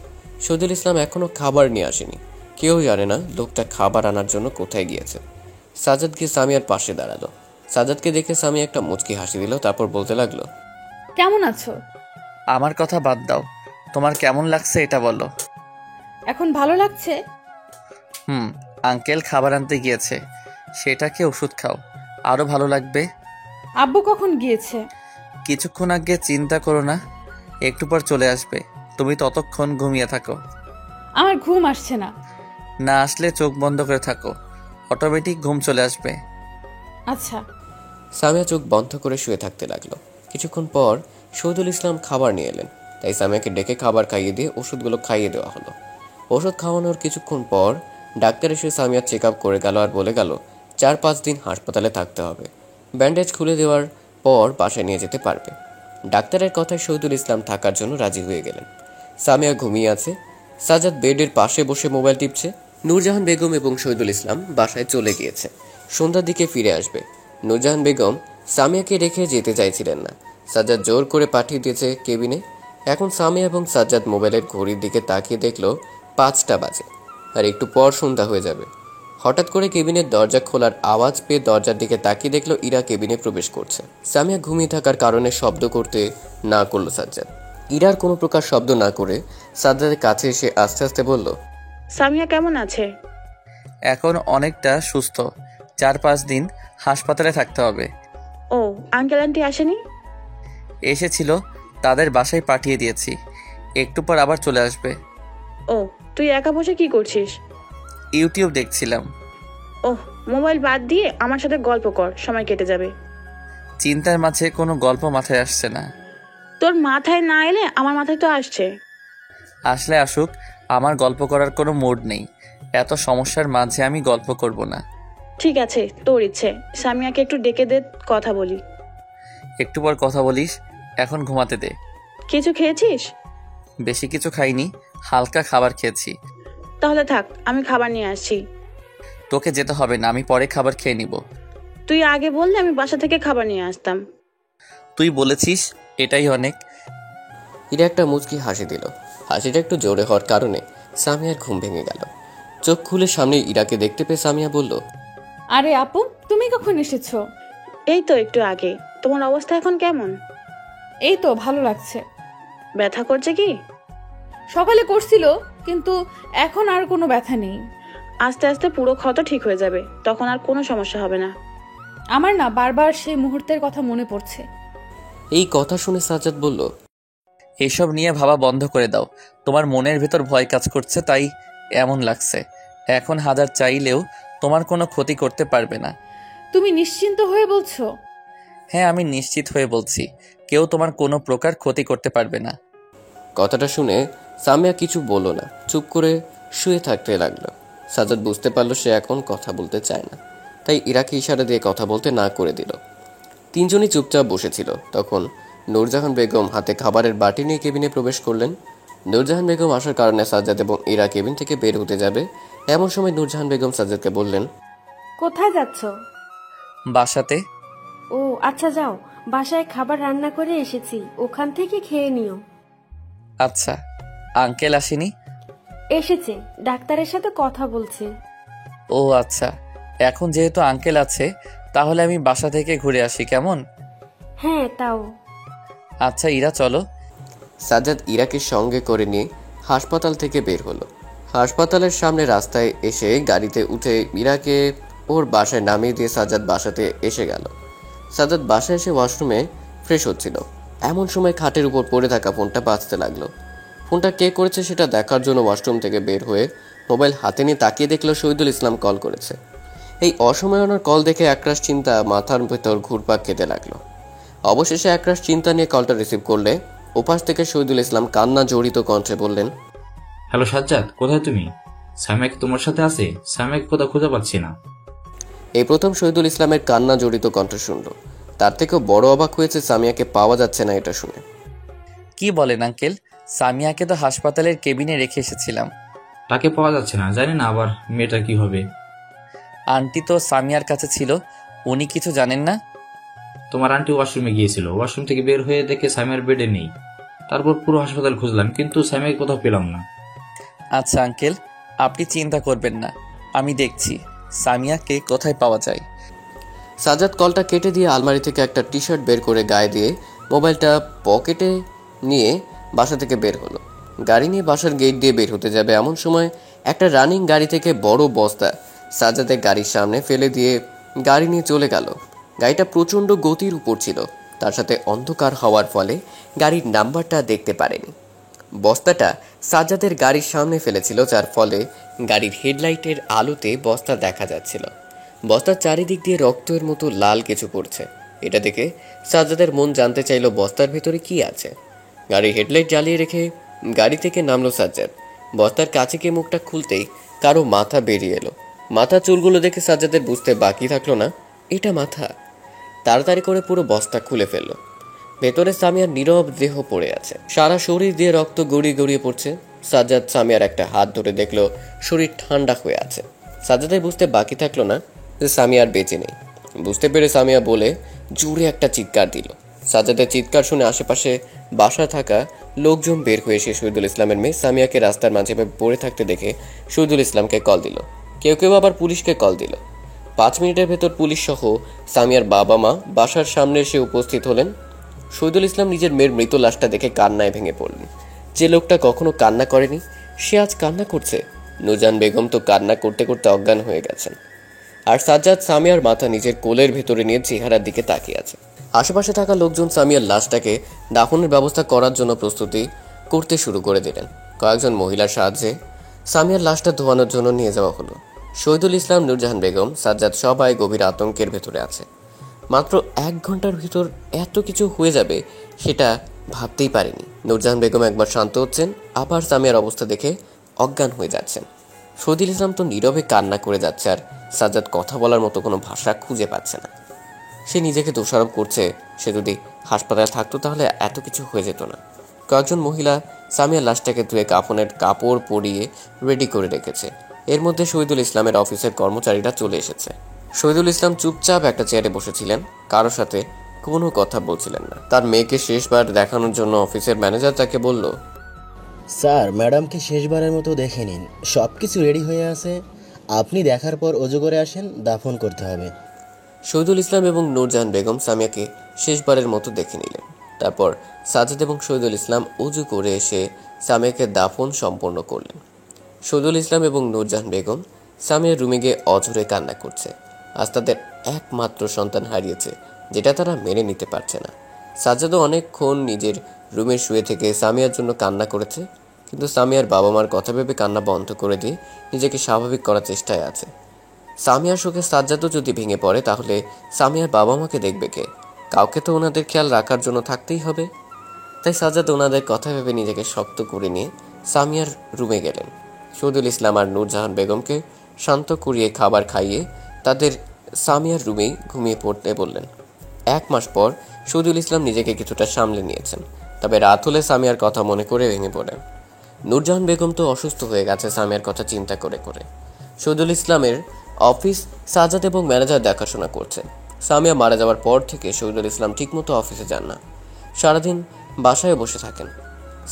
শহীদুল ইসলাম এখনও খাবার নিয়ে আসেনি, কেউ জানে না লোকটা খাবার আনার জন্য কোথায় গিয়েছে। সাজ্জাদ গিয়ে সামিয়ার পাশে দাঁড়ালো। সাজ্জাদকে দেখে সামিয়া একটা মুচকি হাসি দিল, তারপর বলতে লাগলো, কেমন আছো? আমার কথা বাদ দাও, তোমার কেমন লাগছে এটা বলো। এখন ভালো লাগছে? আঙ্কেল খাবার আনতে গিয়েছে, সেটাকে ওষুধ খাও, আরো ভালো লাগবে। আব্বু কখন গিয়েছে? কিছুক্ষণ আগে। চিন্তা করো না, একটু পর চলে আসবে। তুমি ততক্ষণ ঘুমিয়ে থাকো। আমার ঘুম আসছে না। না আসলে চোখ বন্ধ করে থাকো, অটোমেটিক ঘুম চলে আসবে। আচ্ছা। সামিয়া চোখ বন্ধ করে শুয়ে থাকতে লাগলো। কিছুক্ষণ পর শহীদুল ইসলাম খাবার নিয়ে এলেন, তাই সামিয়াকে ডেকে খাবার খাইয়ে দিয়ে ওষুধগুলো খাইয়ে দেওয়া হলো। ওষুধ খাওয়ানোর কিছুক্ষণ পর ডাক্তার এসে সামিয়ার চেক আপ করে গেল আর বলে গেল 4-5 দিন হাসপাতালে থাকতে হবে। ব্যান্ডেজ খুলে দেওয়ার পর বাসায় নিয়ে যেতে পারবে। ডাক্তারের কথায় শহীদুল ইসলাম থাকার জন্য রাজি হয়ে গেলেন। সামিয়া ঘুমিয়ে আছে, সাজ্জাদ বেডের পাশে বসে মোবাইল টিপছে। নূরজাহান বেগম এবং শহীদুল ইসলাম বাসায় চলে গিয়েছে, সন্ধ্যার দিকে ফিরে আসবে। নূরজাহান বেগম সামিয়াকে রেখে যেতে চাইছিলেন না, সাজ্জাদ জোর করে পাঠিয়ে দিয়েছে কেবিনে। এখন সামিয়া এবং সাজ্জাদ মোবাইলের ঘড়ির দিকে তাকিয়ে দেখলো 5টা বাজে, আর একটু পর সন্ধ্যা হয়ে যাবে। হঠাৎ করে কেবিনের দরজা খোলার আওয়াজ পেয়ে দরজার দিকে তাকিয়ে দেখলো ইরা কেবিনে প্রবেশ করছে। সামিয়া ঘুমিয়ে থাকার কারণে শব্দ করতে না করলো সাজ্জাদ। ইরার কোনো প্রকার শব্দ না করে সাজ্জাদের কাছে এসে আস্তে আস্তে বলল, সামিয়া কেমন আছে? এখন অনেকটা সুস্থ, 4-5 দিন হাসপাতালে থাকতে হবে। ও, আঙ্কেল আন্টি আসেনি? এসেছিল, তাদের বাসায় পাঠিয়ে দিয়েছি, একটু পর আবার চলে আসবে। ও, তুই একা বসে কি করছিস? ইউটিউব দেখছিলাম। ওহ, মোবাইল বাদ দিয়ে আমার সাথে গল্প কর, সময় কেটে যাবে। চিন্তার মাঝে কোনো গল্প মাথায় আসছে না। তোর মাথায় না এলে আমার মাথায় তো আসছে। আসলে আসুক, আমার গল্প করার কোনো মুড নেই। এত সমস্যার মাঝে আমি গল্প করব না। ঠিক আছে, তোর ইচ্ছে। সামিয়াকে একটু ডেকে দে, কথা বলি। একটু পর কথা বলিস, এখন ঘুমাতে দে। কিছু খেয়েছিস? বেশি কিছু খাইনি, হালকা খাবার খেয়েছি। তাহলে থাক, আমি খাবার নিয়ে আসছি। তোকে যেতে হবে না, আমি পরে খাবার খেয়ে নিব। তুই আগে বললে আমি বাসা থেকে খাবার নিয়ে আসতাম। তুই বলেছিস, এটাই অনেক। ইরা একটা মুচকি হাসি দিল। হাসিটা একটু জোরে হওয়ার কারণে সামিয়ার ঘুম ভেঙে গেল। চোখ খুলে সামনে ইরাকে দেখতে পেয়ে সামিয়া বলল, আরে আপু, তুমি কখন এসেছো? এই তো একটু আগে। তোমার অবস্থা এখন কেমন? এই তো ভালো লাগছে। ব্যথা করছে কি? সকালে করছিল, কিন্তু এখন আর কোনো ব্যথা নেই। আস্তে আস্তে পুরো ক্ষত ঠিক হয়ে যাবে, তখন আর কোনো সমস্যা হবে না। আমার না বারবার সেই মুহূর্তের কথা মনে পড়ছে। এই কথা শুনে সাজ্জাদ বলল, এসব নিয়ে ভাবা বন্ধ করে দাও। তোমার মনের ভেতর ভয় কাজ করছে, তাই এমন লাগছে। এখন হাজার চাইলেও তোমার কোনো ক্ষতি করতে পারবে না। তুমি নিশ্চিন্ত হয়ে বলছো? হ্যাঁ, আমি নিশ্চিত হয়ে বলছি, কেউ তোমার কোনো প্রকার ক্ষতি করতে পারবে না। কথাটা শুনে সামিয়া কিছু বলল না, চুপ করে শুয়ে থাকতে লাগলো। সাজ্জাদ বুঝতে পারলো সে এখন কথা বলতে চায় না, তাই ইরাকে ইশারা দিয়ে কথা বলতে না করে দিল। তিনজনই চুপচাপ বসেছিল। তখন নূরজাহান বেগম হাতে খাবারের বাটি নিয়ে কেবিনে প্রবেশ করলেন। নূরজাহান বেগম আসার কারণে সাজ্জাদ এবং ইরা কেবিন থেকে বের হতে যাবে। এমন সময় নূরজাহান বেগম সাজ্জাদকে বললেন, কোথায় যাচ্ছ? বাসাতে। ও আচ্ছা, যাও। বাসায় খাবার রান্না করে এসেছি, ওখান থেকে খেয়ে নিও। আচ্ছা, আঙ্কেল আসেনি? এসেছে, ডাক্তারের সাথে কথা বলছে। ও আচ্ছা, এখন যেহেতু আঙ্কেল আছে তাহলে আমি বাসা থেকে ঘুরে আসি, কেমন? হ্যাঁ, তাও। আচ্ছা ইরা, চলো। সাজ্জাদ ইরাকে সঙ্গে করে নিয়ে হাসপাতাল থেকে বের হলো। হাসপাতালের সামনে রাস্তায় এসে গাড়িতে উঠে ইরাকে ওর বাসায় নামিয়ে দিয়ে সাজ্জাদ বাসাতে এসে গেল। সাজ্জাদ বাসায় এসে ওয়াশরুমে ফ্রেশ হচ্ছিল, এমন সময় খাটের উপর পড়ে থাকা ফোনটা বাজতে লাগলো। ফোনটা কে করেছে সেটা দেখার জন্য ওয়াশরুম থেকে বের হয়ে মোবাইল হাতে নিয়ে তাকিয়ে দেখলো শহীদুল ইসলাম কল করেছে। এই অসময়ে ওনার কল দেখে একরাশ চিন্তা মাথার ভেতর ঘুরপাক খেতে লাগলো। অবশেষে একরাশ চিন্তা নিয়ে কলটা রিসিভ করলে ওপাশ থেকে শহীদুল ইসলাম কান্না জড়িত কণ্ঠে বললেন, হ্যালো সাজ্জাদ, কোথায় তুমি? সামিয়া কি তোমার সাথে আছে? সামিয়াকে কোথাও খুঁজে পাচ্ছি না। এই প্রথম শহীদুল ইসলামের কান্না জড়িত কণ্ঠ শুনল। তার থেকেও বড় অবাক হয়েছে সামিয়াকে পাওয়া যাচ্ছে না এটা শুনে। কি বলেন আঙ্কেল? সামিয়াকে তো হাসপাতালের কেবিনে রেখে এসেছিলাম। তাকে পাওয়া যাচ্ছে না, জানি না আবার মেয়েটা কি হবে। আন্টি তো সামিয়ার কাছে ছিল, উনি কিছু জানেন না? তোমার আন্টি ওয়াশরুমে গিয়েছিল, ওয়াশরুম থেকে বের হয়ে দেখে সামিয়ার বেডে নেই। তারপর পুরো হাসপাতাল খুঁজলাম কিন্তু সামিয়াকে কোথাও পেলাম না। আচ্ছা আঙ্কেল, আপনি চিন্তা করবেন না, আমি দেখছি সামিয়াকে কোথায় পাওয়া যায়। সাজ্জাদ কলটা কেটে দিয়ে আলমারি থেকে একটা টি শার্ট বের করে গায়ে দিয়ে মোবাইলটা পকেটে নিয়ে বাসা থেকে বের হলো। গাড়ি নিয়ে বাসার গেট দিয়ে বের হতে যাবে এমন সময় একটা রানিং গাড়ি থেকে বড় বস্তা সাজ্জাদের গাড়ির সামনে ফেলে দিয়ে গাড়ি নিয়ে চলে গেল। গাড়িটা প্রচণ্ড গতির উপর ছিল, তার সাথে অন্ধকার হওয়ার ফলে গাড়ির নাম্বারটা দেখতে পারেনি। বস্তাটা সাজ্জাদের গাড়ির সামনে ফেলেছিল, যার ফলে গাড়ির হেডলাইটের আলোতে বস্তা দেখা যাচ্ছিল। বস্তার চারিদিক দিয়ে রক্তের মতো লাল কিছু পড়ছে। এটা দেখে সাজ্জাদের মন জানতে চাইল বস্তার ভেতরে কি আছে। গাড়ির হেডলাইট জ্বালিয়ে রেখে গাড়ি থেকে নামলো সাজ্জাদ। বস্তার কাছে গিয়ে মুখটা খুলতেই কারো মাথা বেরিয়ে এলো। মাথা চুলগুলো দেখে সাজ্জাদের বুঝতে বাকি থাকলো না এটা মাথা। তাড়াতাড়ি করে পুরো বস্তা খুলে ফেললো। ভেতরে সামিয়ার নীরব দেহ পড়ে আছে, সারা শরীর দিয়ে রক্ত গড়িয়ে গড়িয়ে পড়ছে। সাজ্জাদ সামিয়ার একটা হাত ধরে দেখলো শরীর ঠান্ডা হয়ে আছে। সাজ্জাদের বুঝতে বাকি থাকলো না যে সামিয়ার বেঁচে নেই। বুঝতে পেরে সামিয়া বলে জোরে একটা চিৎকার দিল। সাজ্জাদের চিৎকার শুনে আশেপাশে বাসায় থাকা লোকজন বের হয়ে এসে শহীদুল ইসলামের মেয়ে সামিয়াকে রাস্তার মাঝে পড়ে থাকতে দেখে শহীদুল ইসলামকে কল দিল। কেউ কেউ আবার পুলিশকে কল দিল। 5 মিনিটের ভেতর পুলিশ সহ সামিয়ার বাবা মা বাসার সামনে এসে উপস্থিত হলেন। শহীদুল ইসলাম নিজের মেয়ের মৃত লাশটা দেখে কান্নায় ভেঙে পড়লেন। যে লোকটা কখনো কান্না করেনি সে আজ কান্না করছে। নুরজাহান বেগম তো কান্না করতে করতে অজ্ঞান হয়ে গেছেন। আর সাজ্জাদ সামিয়ার মাথা নিজের কোলের ভেতরে নিয়ে চেহারার দিকে তাকিয়ে আছে। আশেপাশে থাকা লোকজন সামিয়ার লাশটাকে দাফনের ব্যবস্থা করার জন্য প্রস্তুতি করতে শুরু করে দিলেন। কয়েকজন মহিলার সাহায্যে সামিয়ার লাশটা ধোয়ানোর জন্য নিয়ে যাওয়া হলো। শহীদুল ইসলাম, নুরজাহান বেগম, সাজ্জাদ সবাই গভীর আতঙ্কের ভেতরে আছে। মাত্র 1 ঘন্টার ভিতর এত কিছু হয়ে যাবে সেটা ভাবতেই পারেনি। নুরজাহান বেগম একবার শান্ত হচ্ছেন, আবার সামিয়ার অবস্থা দেখে অজ্ঞান হয়ে যাচ্ছেন। শহীদুল ইসলাম তো নীরবে কান্না করে যাচ্ছে, আর সাজ্জাদ কথা বলার মতো কোনো ভাষা খুঁজে পাচ্ছে না। সে নিজেকে দোষারোপ করছে, সে যদি হাসপাতালে থাকতো তাহলে এত কিছু হয়ে যেত না। কয়েকজন মহিলা সামিয়ার লাশটাকে ধুয়ে কাফনের কাপড় পরিয়ে রেডি করে রেখেছে। এর মধ্যে শহীদুল ইসলামের অফিসের কর্মচারীরা চলে এসেছে। শহীদুল ইসলাম চুপচাপ একটা চেয়ারে বসেছিলেন, কারোর সাথে কোনো কথা বলছিলেন না। তার মেয়েকে শেষবার দেখানোর জন্য অফিসের ম্যানেজার তাকে বলল, স্যার, ম্যাডামকে শেষবারের মতো দেখে নিন, সব কিছু রেডি হয়ে আছে। আপনি দেখার পর অজু করে আসেন, দাফন করতে হবে। শহীদুল ইসলাম এবং নূরজাহান বেগম সামিয়াকে শেষবারের মতো দেখে নিলেন। তারপর সাজ্জাদ এবং শহীদুল ইসলাম অজু করে এসে সামিয়াকে দাফন সম্পন্ন করলেন। শহীদুল ইসলাম এবং নূরজাহান বেগম সামিয়ার রুমে গিয়ে অঝরে কান্না করছে। আজ তাদের একমাত্র সন্তান হারিয়েছে, যেটা তারা মেনে নিতে পারছে না। সাজ্জাদও অনেকক্ষণ নিজের রুমে শুয়ে থেকে সামিয়ার জন্য কান্না করেছে, কিন্তু সামিয়ার বাবা মার কথা ভেবে কান্না বন্ধ করে দিয়ে নিজেকে স্বাভাবিক করার চেষ্টায় আছে। সামিয়ার শোকে সাজ্জাদও যদি ভেঙে পড়ে তাহলে সামিয়ার বাবা মাকে দেখবে কে? কাউকে তো ওনাদের খেয়াল রাখার জন্য থাকতেই হবে। তাই সাজ্জাদ ওনাদের কথা ভেবে নিজেকে শক্ত করে নিয়ে সামিয়ার রুমে গেলেন। শহীদুল ইসলাম আর নূরজাহান বেগমকে শান্ত করিয়ে খাবার খাইয়ে তাদের সামিয়ার রুমেই ঘুমিয়ে পড়তে বললেন। 1 মাস পর শহীদুল ইসলাম নিজেকে কিছুটা সামলে নিয়েছেন, তবে রাত হলে সামিয়ার কথা মনে করে ভেঙে পড়েন। নূরজাহান বেগম তো অসুস্থ হয়ে গেছে সামিয়ার কথা চিন্তা করে করে। শহীদুল ইসলামের অফিস সাজ্জাদ এবং ম্যানেজার দেখাশোনা করছে। সামিয়া মারা যাওয়ার পর থেকে শহীদুল ইসলাম ঠিকমতো অফিসে যান না, সারাদিন বাসায় বসে থাকেন।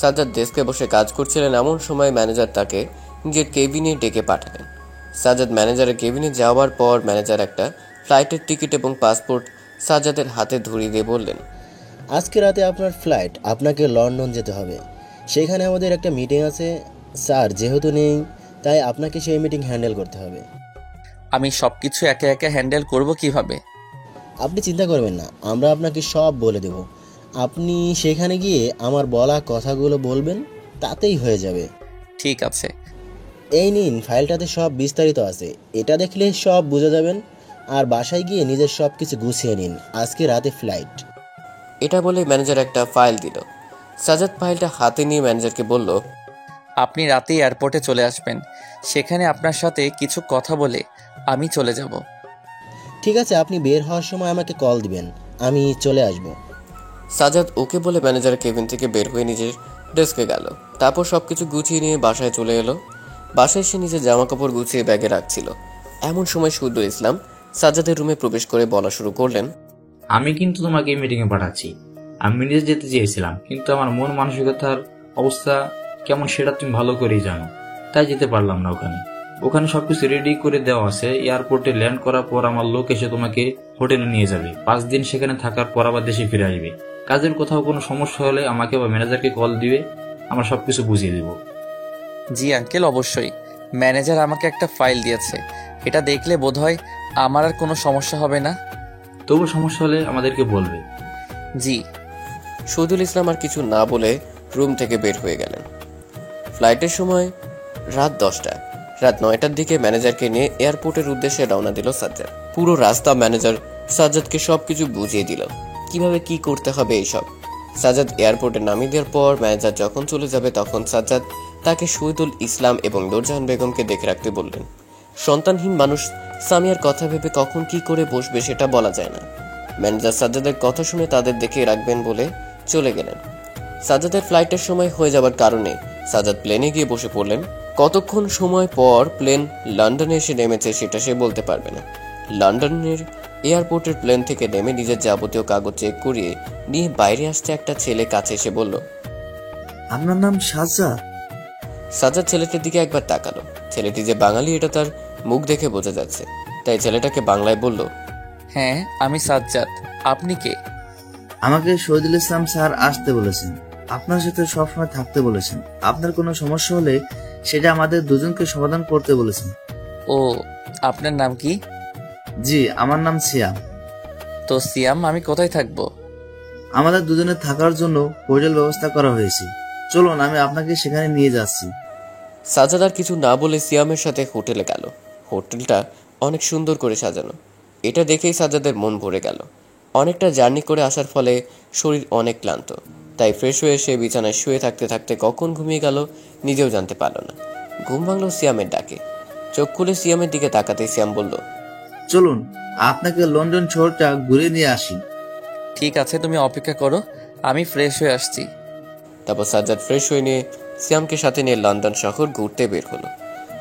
সাজ্জাদ ডেস্কে বসে কাজ করছিলেন, এমন সময় ম্যানেজার তাকে নিজের কেবিনে ডেকে পাঠালেন। সাজ্জাদ ম্যানেজারের কেবিনে যাওয়ার পর ম্যানেজার একটা ফ্লাইটের টিকিট এবং পাসপোর্ট সাজ্জাদের হাতে ধরিয়ে দিয়ে বললেন, আজকে রাতে আপনার ফ্লাইট, আপনাকে লন্ডন যেতে হবে। সেখানে আমাদের একটা মিটিং আছে। স্যার যেহেতু নেই, তাই আপনাকে সেই মিটিং হ্যান্ডেল করতে হবে। আমি সব কিছু একে একে হ্যান্ডেল করব কিভাবে? আপনি চিন্তা করবেন না, আমরা আপনাকে সব বলে দেব। আপনি সেখানে গিয়ে আমার বলা কথাগুলো বলবেন, তাতেই হয়ে যাবে। ঠিক আছে। এই নিন, ফাইলটাতে সব বিস্তারিত আছে, এটা দেখলে সব বুঝে যাবেন। আর বাসায় গিয়ে নিজের সব কিছু গুছিয়ে নিন, আজকে রাতে ফ্লাইট। এটা বলে ম্যানেজার একটা ফাইল দিল। সাজ্জাদ ফাইলটা হাতে নিয়ে ম্যানেজারকে বলল, আপনি রাতে এয়ারপোর্টে চলে আসবেন, সেখানে আপনার সাথে কিছু কথা বলে আমি চলে যাব। ঠিক আছে, আপনি বের হওয়ার সময় আমাকে কল দিবেন, আমি চলে আসব। সাজ্জাদ ওকে বলে ম্যানেজার কেবিন থেকে বের হয়ে নিজের ডেস্কে গেল। তারপর সবকিছু গুছিয়ে নিয়ে বাসায় চলে এলো। বাসায় এসে নিজের জামা কাপড় গুছিয়ে ব্যাগে রাখছিল, এমন সময় শহীদুল ইসলাম সাজ্জাদের রুমে প্রবেশ করে বলা শুরু করলেন, আমি কিন্তু তোমাকে এই মিটিংয়ে পাঠাচ্ছি। আমি নিজে যেতে চেয়েছিলাম, কিন্তু আমার মন মানসিকতার অবস্থা কেমন সেটা তুমি ভালো করেই জানো, তাই যেতে পারলাম না। ওখানে সবকিছু রেডি করে দেওয়া আছে। এয়ারপোর্টে ল্যান্ড করার পর আমার লোক এসে তোমাকে হোটেলে নিয়ে যাবে। 5 দিন সেখানে থাকার পর আবার দেশে ফিরে আসবে। কাজের কোথাও কোনো সমস্যা হলে আমাকে বা ম্যানেজারকে কল দিবে, আমরা সবকিছু বুঝিয়ে দেব। জি আঙ্কেল, অবশ্যই। ম্যানেজার আমাকে একটা ফাইল দিয়েছে, এটা দেখলে বোধহয় আমার আর কোনো সমস্যা হবে না। তবু সমস্যা হলে আমাদেরকে বলবে। জি। শহীদুল ইসলাম আর কিছু না বলে রুম থেকে বের হয়ে গেলেন। ফ্লাইটের সময় রাত 10টা। রাত 9টার দিকে ম্যানেজারকে নিয়ে এয়ারপোর্টের উদ্দেশ্যে রওনা দিল সাজ্জাদ। পুরো রাস্তা ম্যানেজার সাজ্জাদকে সবকিছু বুঝিয়ে দিল, কিভাবে কি করতে হবে এইসব। সাজ্জাদ এয়ারপোর্টে নামিয়ে দেওয়ার পর ম্যানেজার যখন চলে যাবে তখন সাজ্জাদ তাকে শহীদুল ইসলাম এবং নূরজাহান বেগমকে দেখে রাখতে বললেন। সন্তানহীন মানুষ সামিয়ার কথা ভেবে কখন কি করে বসবে সেটা বলা যায় না। ম্যানেজার সাজ্জাদের কথা শুনে তাদের দেখে রাখবেন বলে চলে গেলেন। সাজ্জাদের ফ্লাইটের সময় হয়ে যাবার কারণে সাজ্জাদ প্লেনে গিয়ে বসে পড়লেন। কতক্ষণ সময় পর প্লেন লন্ডনে এসে নেমেছে সেটা সে বলতে পারবে না। লন্ডনের এয়ারপোর্টের প্লেন থেকে নেমে নিজের যাবতীয় কাগজ চেক করিয়ে নিয়ে বাইরে আসতে একটা ছেলে কাছে এসে বলল, আপনার নাম সাজ্জাদ? সাজ্জাদ ছেলেটির দিকে একবার তাকালো। ছেলেটি যে বাঙালি এটা তার মুখ দেখে বোঝা যাচ্ছে, তাই ছেলেটাকে বাংলায় বলল, হ্যাঁ আমি সাজ্জাদ, আপনি কে? আমাকে শহীদুল ইসলাম স্যার আসতে বলেছেন, আপনার সাথে সবসময় থাকতে বলেছেন। আপনার কোনো সমস্যা হলে সেটা আমাদের দুজনকে সমাধান করতে বলেছেন। ও, আপনার নাম কি? জি, আমার নাম সিয়াম। তো সিয়াম, আমি কোথায় থাকবো? আমাদের দুজনের থাকার জন্য হোটেল ব্যবস্থা করা হয়েছে, চলুন আমি আপনাকে সেখানে নিয়ে যাচ্ছি। সাজ্জাদ আর কিছু না বলে সিয়ামের সাথে হোটেলে গেল। হোটেলটা অনেক সুন্দর করে সাজানো, এটা দেখেই সাজ্জাদের মন ভরে গেল। অনেকটা জার্নি করে আসার ফলে শরীর অনেক ক্লান্ত, তাই ফ্রেশ হয়ে সে বিছানায় শুয়ে থাকতে থাকতে কখন ঘুমিয়ে গেল নিজেও জানতে পারল না। ঘুম ভাঙল সিয়ামের ডাকে। চোখ খুলে সিয়ামের দিকে তাকাতে সিয়াম বলল, চলুন আপনাকে লন্ডন শহরটা ঘুরে নিয়ে আসি। ঠিক আছে, তুমি অপেক্ষা করো, আমি ফ্রেশ হয়ে আসছি। তারপর সাজ্জাদ ফ্রেশ হয়ে নিয়ে সিয়ামকে সাথে নিয়ে লন্ডন শহর ঘুরতে বের হলো।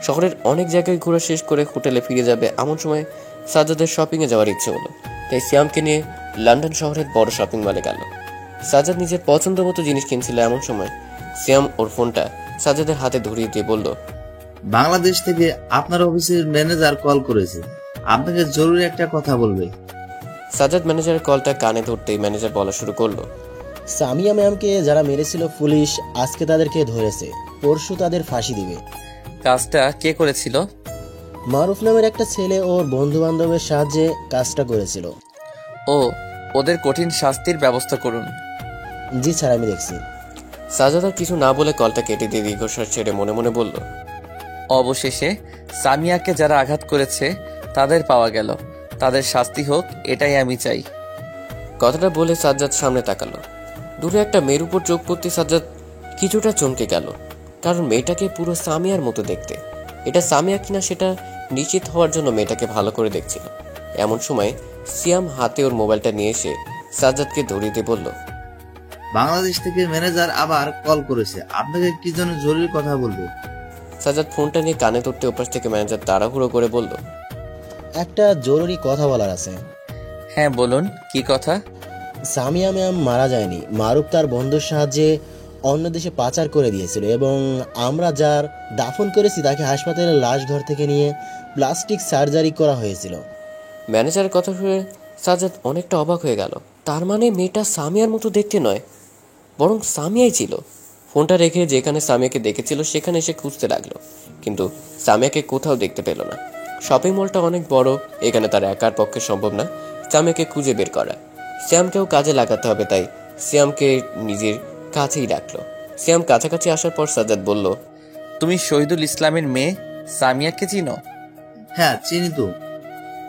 শহরের অনেক জায়গায় ঘোরা শেষ করে হোটেলে ফিরে যাবে এমন সময় সাজ্জাদের শপিংয়ে যাওয়ার ইচ্ছে হলো, তাই সিয়ামকে নিয়ে লন্ডন শহরের বড় শপিং মলে গেল। সাজ্জাদ নিজের পছন্দ মতো জিনিস কিনছিল, এমন সময় সিয়াম ওর ফোনটা সাজ্জাদের হাতে ধরিয়ে দিয়ে বলল, বাংলাদেশ থেকে আপনার অফিসের ম্যানেজার কল করেছে, আপনাকে জরুরি একটা কথা বলবে। সাজ্জাদ ম্যানেজারের কলটা কানে ধরতেই ম্যানেজার বলা শুরু করলো, সামিয়া ম্যামকে যারা মেরেছিল পুলিশ আজকে তাদেরকে ধরেছে, পরশু তাদের ফাঁসি দিবে। কাজটা কে করেছিল? মারুফ নামের একটা ছেলে ওর বন্ধু বান্ধবের সাহায্যে কাজটা করেছিল। ও, ওদের কঠিন শাস্তির ব্যবস্থা করুন। জি স্যার, আমি দেখছি। সাজ্জাদ আর কিছু না বলে কলটা কেটে দিয়ে দীর্ঘশ্বাস ছেড়ে মনে মনে বলল, অবশেষে সামিয়াকে যারা আঘাত করেছে তাদের পাওয়া গেল, তাদের শাস্তি হোক, এটাই আমি চাই। কথাটা বলে সাজ্জাদ সামনে তাকালো। দূরে একটা মেয়ের উপর চোখ পড়তে সাজ্জাদ কিছুটা চমকে গেল, কারণ মেয়েটাকে পুরো সামিয়ার মতো দেখতে। এটা সামিয়া কিনা সেটা নিশ্চিত হওয়ার জন্য মেয়েটাকে ভালো করে দেখছিল। এমন সময় সিয়াম হাতে ওর মোবাইলটা নিয়ে এসে সাজ্জাদকে ধরিয়ে দিয়ে বলল, বাংলাদেশ থেকে ম্যানেজার আবার কল করেছে, আপনাকে কি জন্য জরুরি কথা বলবে। সাজ্জাদ ফোনটা নিয়ে কানে ধরতে ওপাশ থেকে ম্যানেজার তাড়াহুড়ো করে বলল, একটা জরুরি কথা বলার আছে। হ্যাঁ বলুন, কি কথা? সামিয়া ম্যাম মারা যায়নি। মারুফ তার বন্ধুর সাহায্যে অন্য দেশে পাচার করে দিয়েছিল এবং আমরা যার দাফন করেছি তাকে হাসপাতালের লাশ ঘর থেকে নিয়ে প্লাস্টিক সার্জারি করা হয়েছিল। ম্যানেজারের কথা শুনে সাজ্জাদ অনেকটা অবাক হয়ে গেল। তার মানে মেয়েটা সামিয়ার মতো দেখতে নয়, বরং সামিয়াই ছিল। ফোনটা রেখে যেখানে সামিয়াকে দেখেছিল সেখানে এসে খুঁজতে লাগলো, কিন্তু সামিয়াকে কোথাও দেখতে পেল না। শপিং মলটা অনেক বড়, এখানে তার একার পক্ষে সম্ভব না সামিয়াকে খুঁজে বের করা। শ্যামকেও কাজে লাগাতে হবে, তাই শ্যামকে নিজের কাছেই ডাকলো। শ্যাম কাছাকাছি আসার পর সাজ্জাদ বলল, তুমি শহীদুল ইসলামের মেয়ে সামিয়াকে চিনো? হ্যাঁ চিনি তো।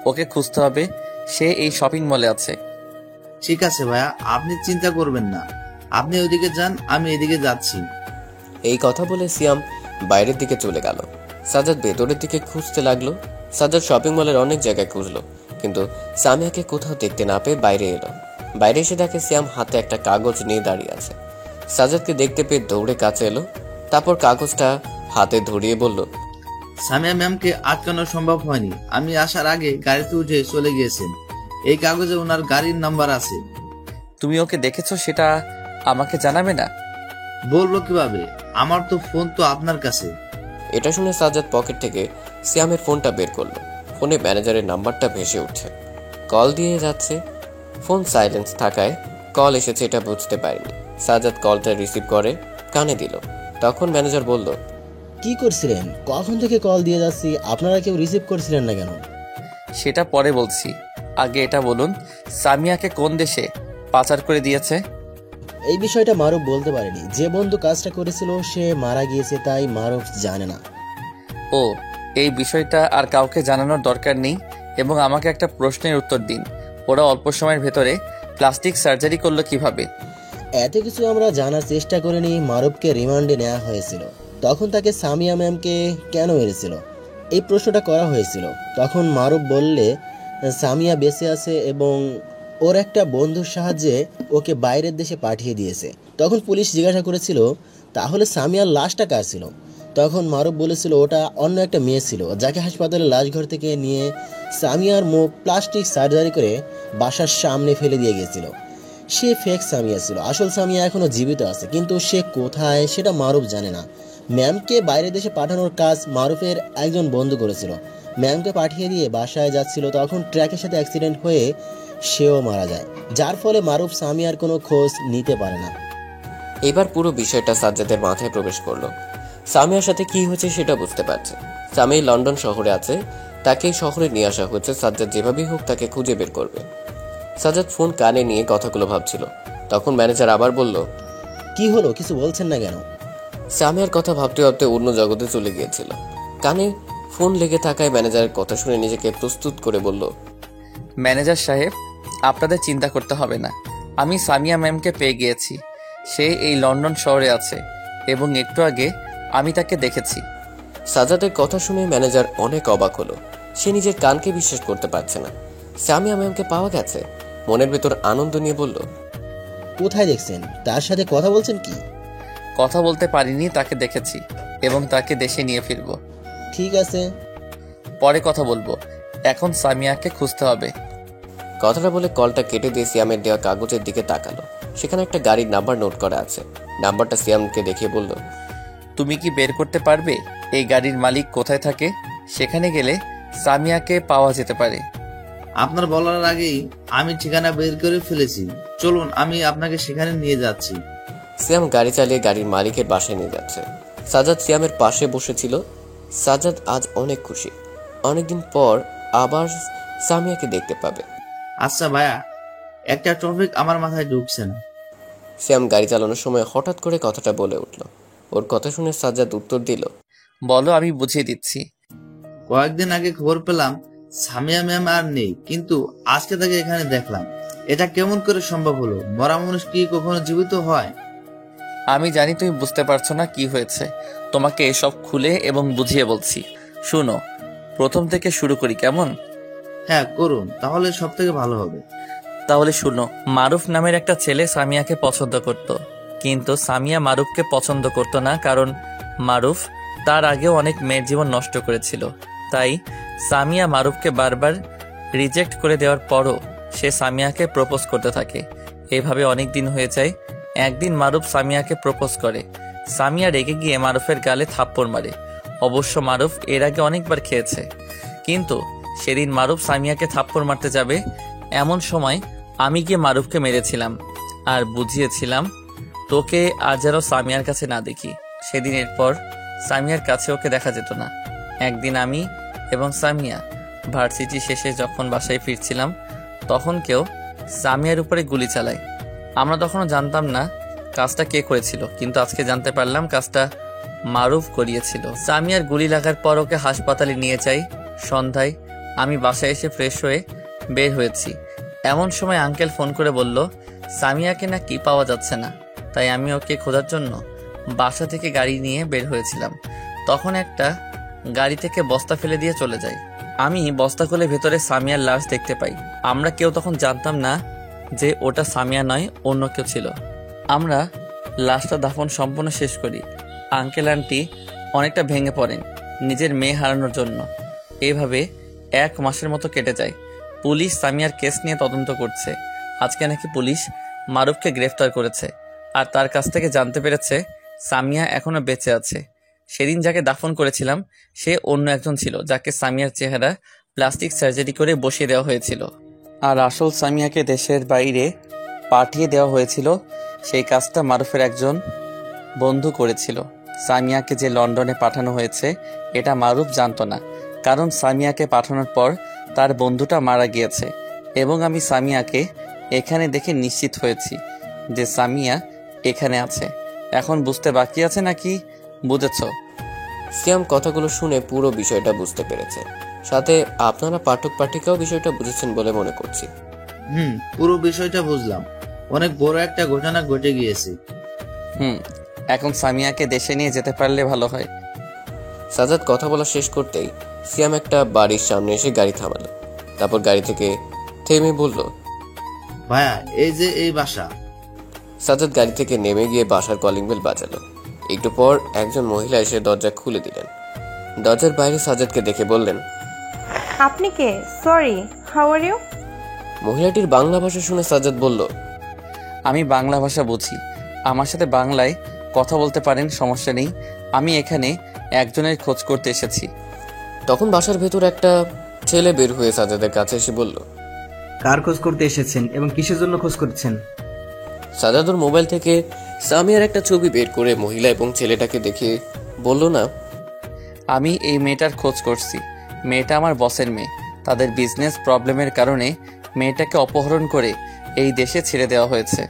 ওকে খুঁজতে হবে, সে এই শপিং মলে আছে। ঠিক আছে ভাইয়া, আপনি চিন্তা করবেন না, আপনি ওইদিকে যান, আমি এদিকে যাচ্ছি। এই কথা বলে সিয়াম বাইরের দিকে চলে গেল। সাজ্জাদ ভেতরের দিকে খুঁজতে লাগলো। সাজ্জাদ শপিং মলের অনেক জায়গায় খুঁজলো, কিন্তু সামিয়াকে কোথাও দেখতে না পেয়ে বাইরে এলো। বাইরে এসে দেখে সিয়াম হাতে একটা কাগজ নিয়ে দাঁড়িয়ে আছে। সাজ্জাদকে দেখতে পেয়ে দৌড়ে কাছে এলো, তারপর কাগজটা হাতে ধরিয়ে বলল, সামিয়া ম্যামকে আটকানো সম্ভব হয়নি। আমি আসার আগে গাড়িতে উঠে চলে গিয়েছেন। এই কাগজে ওনার গাড়ির নাম্বার আছে। তুমি ওকে দেখেছো সেটা আমাকে জানাবে না? বলবো কিভাবে, আমার তো ফোন তো আপনার কাছে। এটা শুনে সাজ্জাদ পকেট থেকে সিয়ামের ফোনটা বের করলো। ফোনে ম্যানেজারের নাম্বারটা ভেসে উঠছে, কল দিয়ে যাচ্ছে। ফোন সাইলেন্স থাকায় কল এসেছে এটা বুঝতে পারেনি। সাজ্জাদ কলটা রিসিভ করে কানে দিল। তখন ম্যানেজার বলল, কি করছিলেন? কখন থেকে কল দিয়ে যাচ্ছি, আপনারা কেউ রিসিভ করছিলেন না কেন? সেটা পরে বলছি, আগে এটা বলুন সামিয়াকে কোন দেশে পাচার করে দিয়েছে? এই বিষয়টা মারুফ বলতে পারেনি। যে বন্ধু কাজটা করেছিল সে মারা গিয়েছে, তাই মারুফ জানে না। ও, এই বিষয়টা আর কাউকে জানানোর দরকার নেই। এবং আমাকে একটা প্রশ্নের উত্তর দিন, ওরা অল্প সময়ের ভেতরে প্লাস্টিক সার্জারি করলো কিভাবে? এত কিছু আমরা জানার চেষ্টা করিনি। মারুফকে রিমান্ডে নেওয়া হয়েছিল, তখন তাকে সামিয়া ম্যামকে কেন মেরেছিল এই প্রশ্নটা করা হয়েছিল। তখন মারুফ বললে সামিয়া বেঁচে আছে এবং ওর একটা বন্ধুর সাহায্যে ওকে বাইরের দেশে পাঠিয়ে দিয়েছে। তখন পুলিশ জিজ্ঞাসা করেছিল তাহলে সামিয়ার লাশটা কার ছিল? তখন মারুফ বলেছিল ওটা অন্য একটা মেয়ে ছিল, যাকে হাসপাতালের লাশঘর থেকে নিয়ে সামিয়ার মুখ প্লাস্টিক সার্জারি করে বাসার সামনে ফেলে দিয়ে গেছিল। সে ফেক সামিয়া ছিল, আসল সামিয়া এখনো জীবিত আছে, কিন্তু সে কোথায় সেটা মারুফ জানে না। ম্যামকে বাইরের দেশে পাঠানোর কাজ মারুফের একজন বন্ধু করেছিল। ম্যামকে পাঠিয়ে দিয়ে বাসায় যাচ্ছিল, তখন ট্রাকের সাথে অ্যাক্সিডেন্ট হয়ে সেও মারা যায়, যার ফলে মারুফ সামিয়ার কোনো খোঁজ নিতে পারে না। এবার পুরো বিষয়টা সাজ্জাদের মাথায় প্রবেশ করলো। সামিয়ার সাথে কি হয়েছে সেটা বুঝতে পারছে। সামি লন্ডন শহরে আছে, তাকে শহরে নিয়ে আসা হচ্ছে। সাজ্জাদ যেভাবেই হোক তাকে খুঁজে বের করবে। সাজ্জাদ ফোন কানে নিয়ে কথাগুলো ভাবছিল। তখন ম্যানেজার আবার বলল, কি হলো, কিছু বলছেন না কেন? সামিয়ার কথা ভাবতে ভাবতে অন্য জগতে চলে গিয়েছিল। কানে ফোন লেগে থাকায় ম্যানেজারের কথা শুনে নিজেকে প্রস্তুত করে বলল, ম্যানেজার সাহেব, আপনাদের চিন্তা করতে হবে না, আমি সামিয়া ম্যামকে পেয়ে গিয়েছি। সে এই লন্ডন শহরে আছে এবং একটু আগে আমি তাকে দেখেছি। সাজ্জাদের কথা শুনে ম্যানেজার অনেক অবাক হলো। সে নিজের কানকে বিশ্বাস করতে পারছে না। সামিয়া ম্যামকে পাওয়া গেছে। মনের ভেতর আনন্দ নিয়ে বলল, কোথায় দেখছেন? তার সাথে কথা বলছেন কি? কথা বলতে পারিনি, তাকে দেখেছি এবং তাকে দেশে নিয়ে ফিরবো। ঠিক আছে, পরে কথা বলবো, এখন সামিয়াকে খুঁজতে হবে। কথাটা বলে কলটা কেটে দিয়ে সিয়ামের দেওয়া কাগজের দিকে তাকালো। সেখানে একটা গাড়ির নাম্বার নোট করা আছে। নাম্বারটা সিয়ামকে দেখিয়ে বলল, তুমি কি বের করতে পারবে এই গাড়ির মালিক কোথায় থাকে? সেখানে গেলে সামিয়াকে পাওয়া যেতে পারে। আপনার বলার আগেই আমি ঠিকানা বের করে ফেলেছি, চলুন আমি আপনাকে সেখানে নিয়ে যাচ্ছি। সিয়াম গাড়ি চালিয়ে গাড়ির মালিকের বাসায় নিয়ে যাচ্ছে। সাজ্জাদ সিয়ামের পাশে বসেছিল। সাজ্জাদ আজ অনেক খুশি, অনেকদিন পর আবার সামিয়াকে দেখতে পাবে। আচ্ছা ভাইয়া, একটা টপিক আমার মাথায় ঢুকছে না। সিয়াম গাড়ি চালানোর সময় হঠাৎ করে কথাটা বলে উঠল। ওর কথা শুনে সাজ্জাদ উত্তর দিল, বলো, আমি বুঝিয়ে দিচ্ছি। কয়েকদিন আগে খবর পেলাম সামিয়া ম্যাম আর নেই, কিন্তু আজকে তাকে এখানে দেখলাম। এটা কেমন করে সম্ভব হলো? মরা মানুষ কি কখনো জীবিত হয়? আমি জানি তুমি বুঝতে পারছো না কি হয়েছে, তোমাকে এসব খুলে এবং বুঝিয়ে বলছি। শুনো, প্রথম থেকে শুরু করি কেমন? হ্যাঁ করুন, তাহলে সব থেকে ভালো হবে। তাহলে শুনো, মারুফ নামের একটা ছেলে সামিয়াকে পছন্দ করত, কিন্তু সামিয়া মারুফকে পছন্দ করত না, কারণ মারুফ তার আগেও অনেক মেয়ের জীবন নষ্ট করেছিল। তাই সামিয়া মারুফকে বারবার রিজেক্ট করে দেওয়ার পরও সে সামিয়াকে প্রপোজ করতে থাকে। এভাবে অনেক দিন হয়ে যায়। একদিন মারুফ সামিয়াকে প্রপোজ করে। সামিয়া রেগে গিয়ে মারুফের গালে থাপ্পড় মারে। অবশ্য মারুফ এর আগে অনেকবার খেয়েছে, কিন্তু সেদিন মারুফ সামিয়াকে থাপ্পড় মারতে যাবে এমন সময় আমি গিয়ে মারুফকে মেরেছিলাম আর বুঝিয়েছিলাম তোকে আর যেন সামিয়ার কাছে না দেখি। সেদিনের পর সামিয়ার কাছে ওকে দেখা যেত না। একদিন আমি এবং সামিয়া ভার্সিটি শেষে যখন বাসায় ফিরছিলাম, তখন কেউ সামিয়ার উপরে গুলি চালায়। আমরা তখনও জানতাম না কাজটা কে করেছিল, কিন্তু আজকে জানতে পারলাম কাজটা মারুফ করিয়েছিল। সামিয়ার গুলি লাগার পর ওকে হাসপাতালে নিয়ে যাই। সন্ধ্যায় আমি বাসায় এসে ফ্রেশ হয়ে বের হয়েছি। এমন সময় আঙ্কেল ফোন করে বলল সামিয়াকে নাকি পাওয়া যাচ্ছে না। তাই আমি ওকে খোঁজার জন্য বাসা থেকে গাড়ি নিয়ে বের হয়েছিলাম। তখন একটা গাড়ি থেকে বস্তা ফেলে দিয়ে চলে যায়। আমি বস্তা খুলে ভেতরে সামিয়ার লাশ দেখতে পাই। আমরা কেউ তখন জানতাম না যে ওটা সামিয়া নয়, অন্য কেউ ছিল। আমরা লাশটা দাফন সম্পূর্ণ শেষ করি। আঙ্কেল আন্টি অনেকটা ভেঙে পড়েন নিজের মেয়ে হারানোর জন্য। এভাবে 1 মাসের মতো কেটে যায়। পুলিশ সামিয়ার কেস নিয়ে তদন্ত করছে। আজকে নাকি পুলিশ মারুফকে গ্রেফতার করেছে আর তার কাছ থেকে জানতে পেরেছে সামিয়া এখনো বেঁচে আছে। সেদিন যাকে দাফন করেছিলাম সে অন্য একজন ছিল, যাকে সামিয়ার চেহারা প্লাস্টিক সার্জারি করে বসিয়ে দেওয়া হয়েছিল। আর আসল সামিয়াকে দেশের বাইরে পাঠিয়ে দেওয়া হয়েছিল। সেই কাজটা মারুফের একজন বন্ধু করেছিল। সামিয়াকে যে লন্ডনে পাঠানো হয়েছে এটা মারুফ জানতো না, কারণ সামিয়াকে পাঠানোর পর তার বন্ধুটা মারা গিয়েছে। এবং আমি সামিয়াকে এখানে দেখে নিশ্চিত হয়েছি যে সামিয়া এখানে আছে। এখন বুঝতে বাকি আছে নাকি বুঝেছ? সিয়াম কথাগুলো শুনে পুরো বিষয়টা বুঝতে পেরেছে। সাথে আপনারা পাঠক পাঠিকাও বিষয়টা বুঝেছেন বলে মনে করছি। পুরো বিষয়টা বুঝলাম। অনেক বড় একটা ঘটনা ঘটে গিয়েছে। এখন সামিয়াকে দেশে নিয়ে যেতে পারলে ভালো হয়। সাজাদ কথা বলা শেষ করতেই সিয়াম একটা বাড়ির সামনে এসে গাড়ি থামালো। তারপর গাড়ি থেকে থেমে বলল, ভাইয়া এই যে এই বাসা। সাজাদ গাড়ি থেকে নেমে গিয়ে বাসার কলিং বেল বাজালো। একটু পর একজন মহিলা এসে দরজা খুলে দিলেন। দরজার বাইরে সাজাদকে দেখে বললেন, আপনি কে? Sorry, how are you? মহিলাটির বাংলা ভাষা শুনে সাজাদ বলল, আমি বাংলা ভাষা বুঝি, আমার সাথে বাংলায় কথা বলতে পারেন, সমস্যা নেই। আমি এখানে একজনের খোঁজ করতে এসেছি। তখন বাসার ভেতর একটা ছেলে বের হয়ে সাজাদের কাছে এসে বলল, কার খোঁজ করতে এসেছেন এবং কিসের জন্য খোঁজ করছেন? সাজাদুর মোবাইল থেকে সামিয়ার একটা ছবি বের করে মহিলা এবং ছেলেটাকে দেখে বলল, না, আমি এই মেয়েটার খোঁজ করছি। মেয়েটা আমার বসের মেয়ে। তাদের বিজনেস প্রবলেমের কারণে মেয়েটাকে অপহরণ করে এই দেশে ছেড়ে দেওয়া হয়েছে।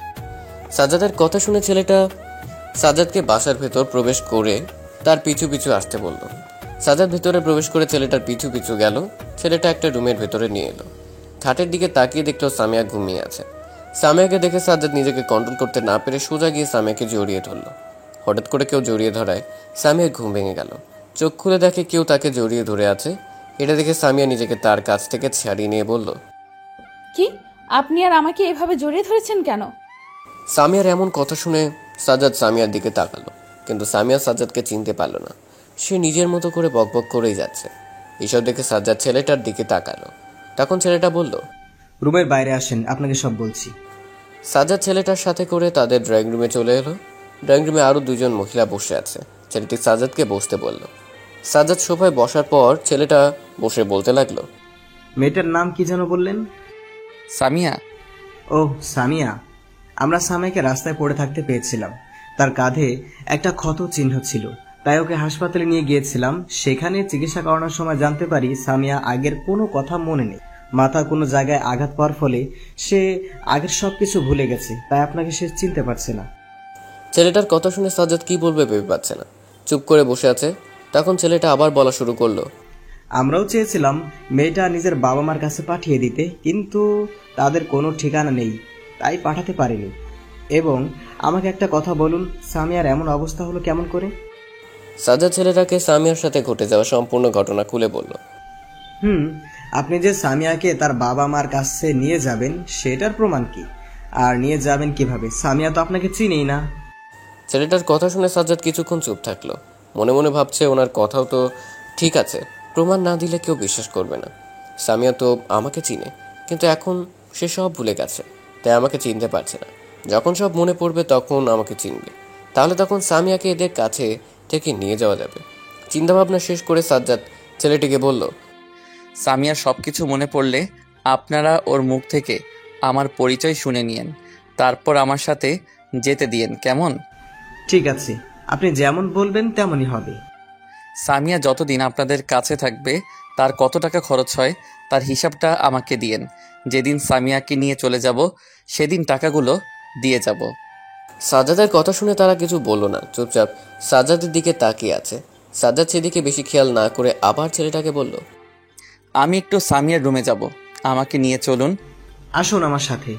সাজাদের কথা শুনে ছেলেটা সাজাদকে বাসার ভেতর প্রবেশ করে তার পিছু পিছু আসতে বলল। সাজাদ ভেতরে প্রবেশ করে ছেলেটার পিছু পিছু গেল। ছেলেটা একটা রুমের ভেতরে নিয়ে এলো। খাটের দিকে তাকিয়ে দেখলো সামিয়া ঘুমিয়ে আছে। সামিয়াকে দেখে সাজাদ নিজেকে কন্ট্রোল করতে না পেরে সোজা গিয়ে সামিয়াকে জড়িয়ে ধরল। হঠাৎ করে কেউ জড়িয়ে ধরায় সামিয়ার ঘুম ভেঙে গেল। চোখ খুলে দেখে কেউ তাকে জড়িয়ে ধরে আছে। এটা দেখে সামিয়া নিজেকে তার কাছ থেকে ছাড়িয়ে নিয়ে বলল, কি আপনি আর আমাকে এভাবে জড়িয়ে ধরেছেন কেন? সামিয়ার এমন কথা শুনে সাজাদ সামিয়ার দিকে তাকালো, কিন্তু সামিয়া সাজাদকে চিনতে পারল না। সে নিজের মতো করে বকবক করেই যাচ্ছে। এসব দেখে সাজাদ ছেলেটার দিকে তাকালো। তখন ছেলেটা বলল, রুমের বাইরে আসেন, আপনাকে সব বলছি। সাজাদ ছেলেটার সাথে করে তাদের ড্রয়িং রুমে চলে এলো। ড্রয়িং রুমে আরো 2 জন মহিলা বসে আছে। ছেলেটি সাজাদকে বসতে বলল। সাজাদ সোফায় বসার পর ছেলেটা বসে বলতে লাগলো, মেয়েটার নাম কি যেন বললেন? সামিয়া। ও সামিয়া। আমরা সামিয়াকে রাস্তায় পড়ে থাকতে পেয়েছিলাম। তার কাঁধে একটা ক্ষত চিহ্ন ছিল, তাই ওকে হাসপাতালে নিয়ে গিয়েছিলাম। সেখানে চিকিৎসা করানোর সময় জানতে পারি সামিয়া আগের কোনো কথা মনে নেই। মাথা কোনো জায়গায় আঘাত পাওয়ার ফলে সে আগের সবকিছু ভুলে গেছে, তাই আপনাকে সে চিনতে পারছে না। ছেলেটার কথা শুনে সাজাদ কি বলবে ভেবে পাচ্ছে না, চুপ করে বসে আছে। তখন ছেলেটা আবার বলা শুরু করলো, আমরাও চেয়েছিলাম মেয়েটা নিজের বাবা মার কাছে পাঠিয়ে দিতে, কিন্তু তাদের কোনো ঠিকানা নেই, তাই পাঠাতে পারিনি। এবং আমাকে একটা কথা বলুন, সামিয়ার এমন অবস্থা হলো কেমন করে? সাজাদ ছেলেটাকে সামিয়ার সাথে ঘটে যাওয়া সম্পূর্ণ ঘটনা খুলে বলল। আপনি যে সামিয়াকে তার বাবা মার কাছে নিয়ে যাবেন সেটার প্রমাণ কি? আর নিয়ে যাবেন কিভাবে? সামিয়া তো আপনাকে চিনেই না। ছেলেটার কথা শুনে সাজাদ কিছুক্ষণ চুপ থাকলো। মনে মনে ভাবছে ওনার কথাও তো ঠিক আছে, প্রমাণ না দিলে কেউ বিশ্বাস করবে না। সামিয়া তো আমাকে চিনে, কিন্তু এখন সে সব ভুলে গেছে, তাই আমাকে চিনতে পারছে না। যখন সব মনে পড়বে তখন আমাকে চিনবে, তাহলে তখন সামিয়াকে এদের কাছে থেকে নিয়ে যাওয়া যাবে। চিন্তাভাবনা শেষ করে সাজ্জাদ ছেলেটিকে বলল, সামিয়ার সব কিছু মনে পড়লে আপনারা ওর মুখ থেকে আমার পরিচয় শুনে নিয়েন, তারপর আমার সাথে যেতে দিয়েন, কেমন? ঠিক আছে, আপনি যেমন বলবেন তেমনই হবে। সামিয়া যতদিন আপনাদের কাছে থাকবে তার কত টাকা খরচ হয় তার হিসাবটা আমাকে দিয়েন। যেদিন সামিয়াকে নিয়ে চলে যাব সেদিন টাকাগুলো দিয়ে যাব। সাজ্জাদের কথা শুনে তারা কিছু বলল না, চুপচাপ সাজ্জাদের দিকে তাকিয়ে আছে। সাজ্জাদ সেদিকে বেশি খেয়াল না করে আবার ছেলেটাকে বলল, আমি একটু সামিয়ার রুমে যাব, আমাকে নিয়ে চলুন। আসুন আমার সাথে।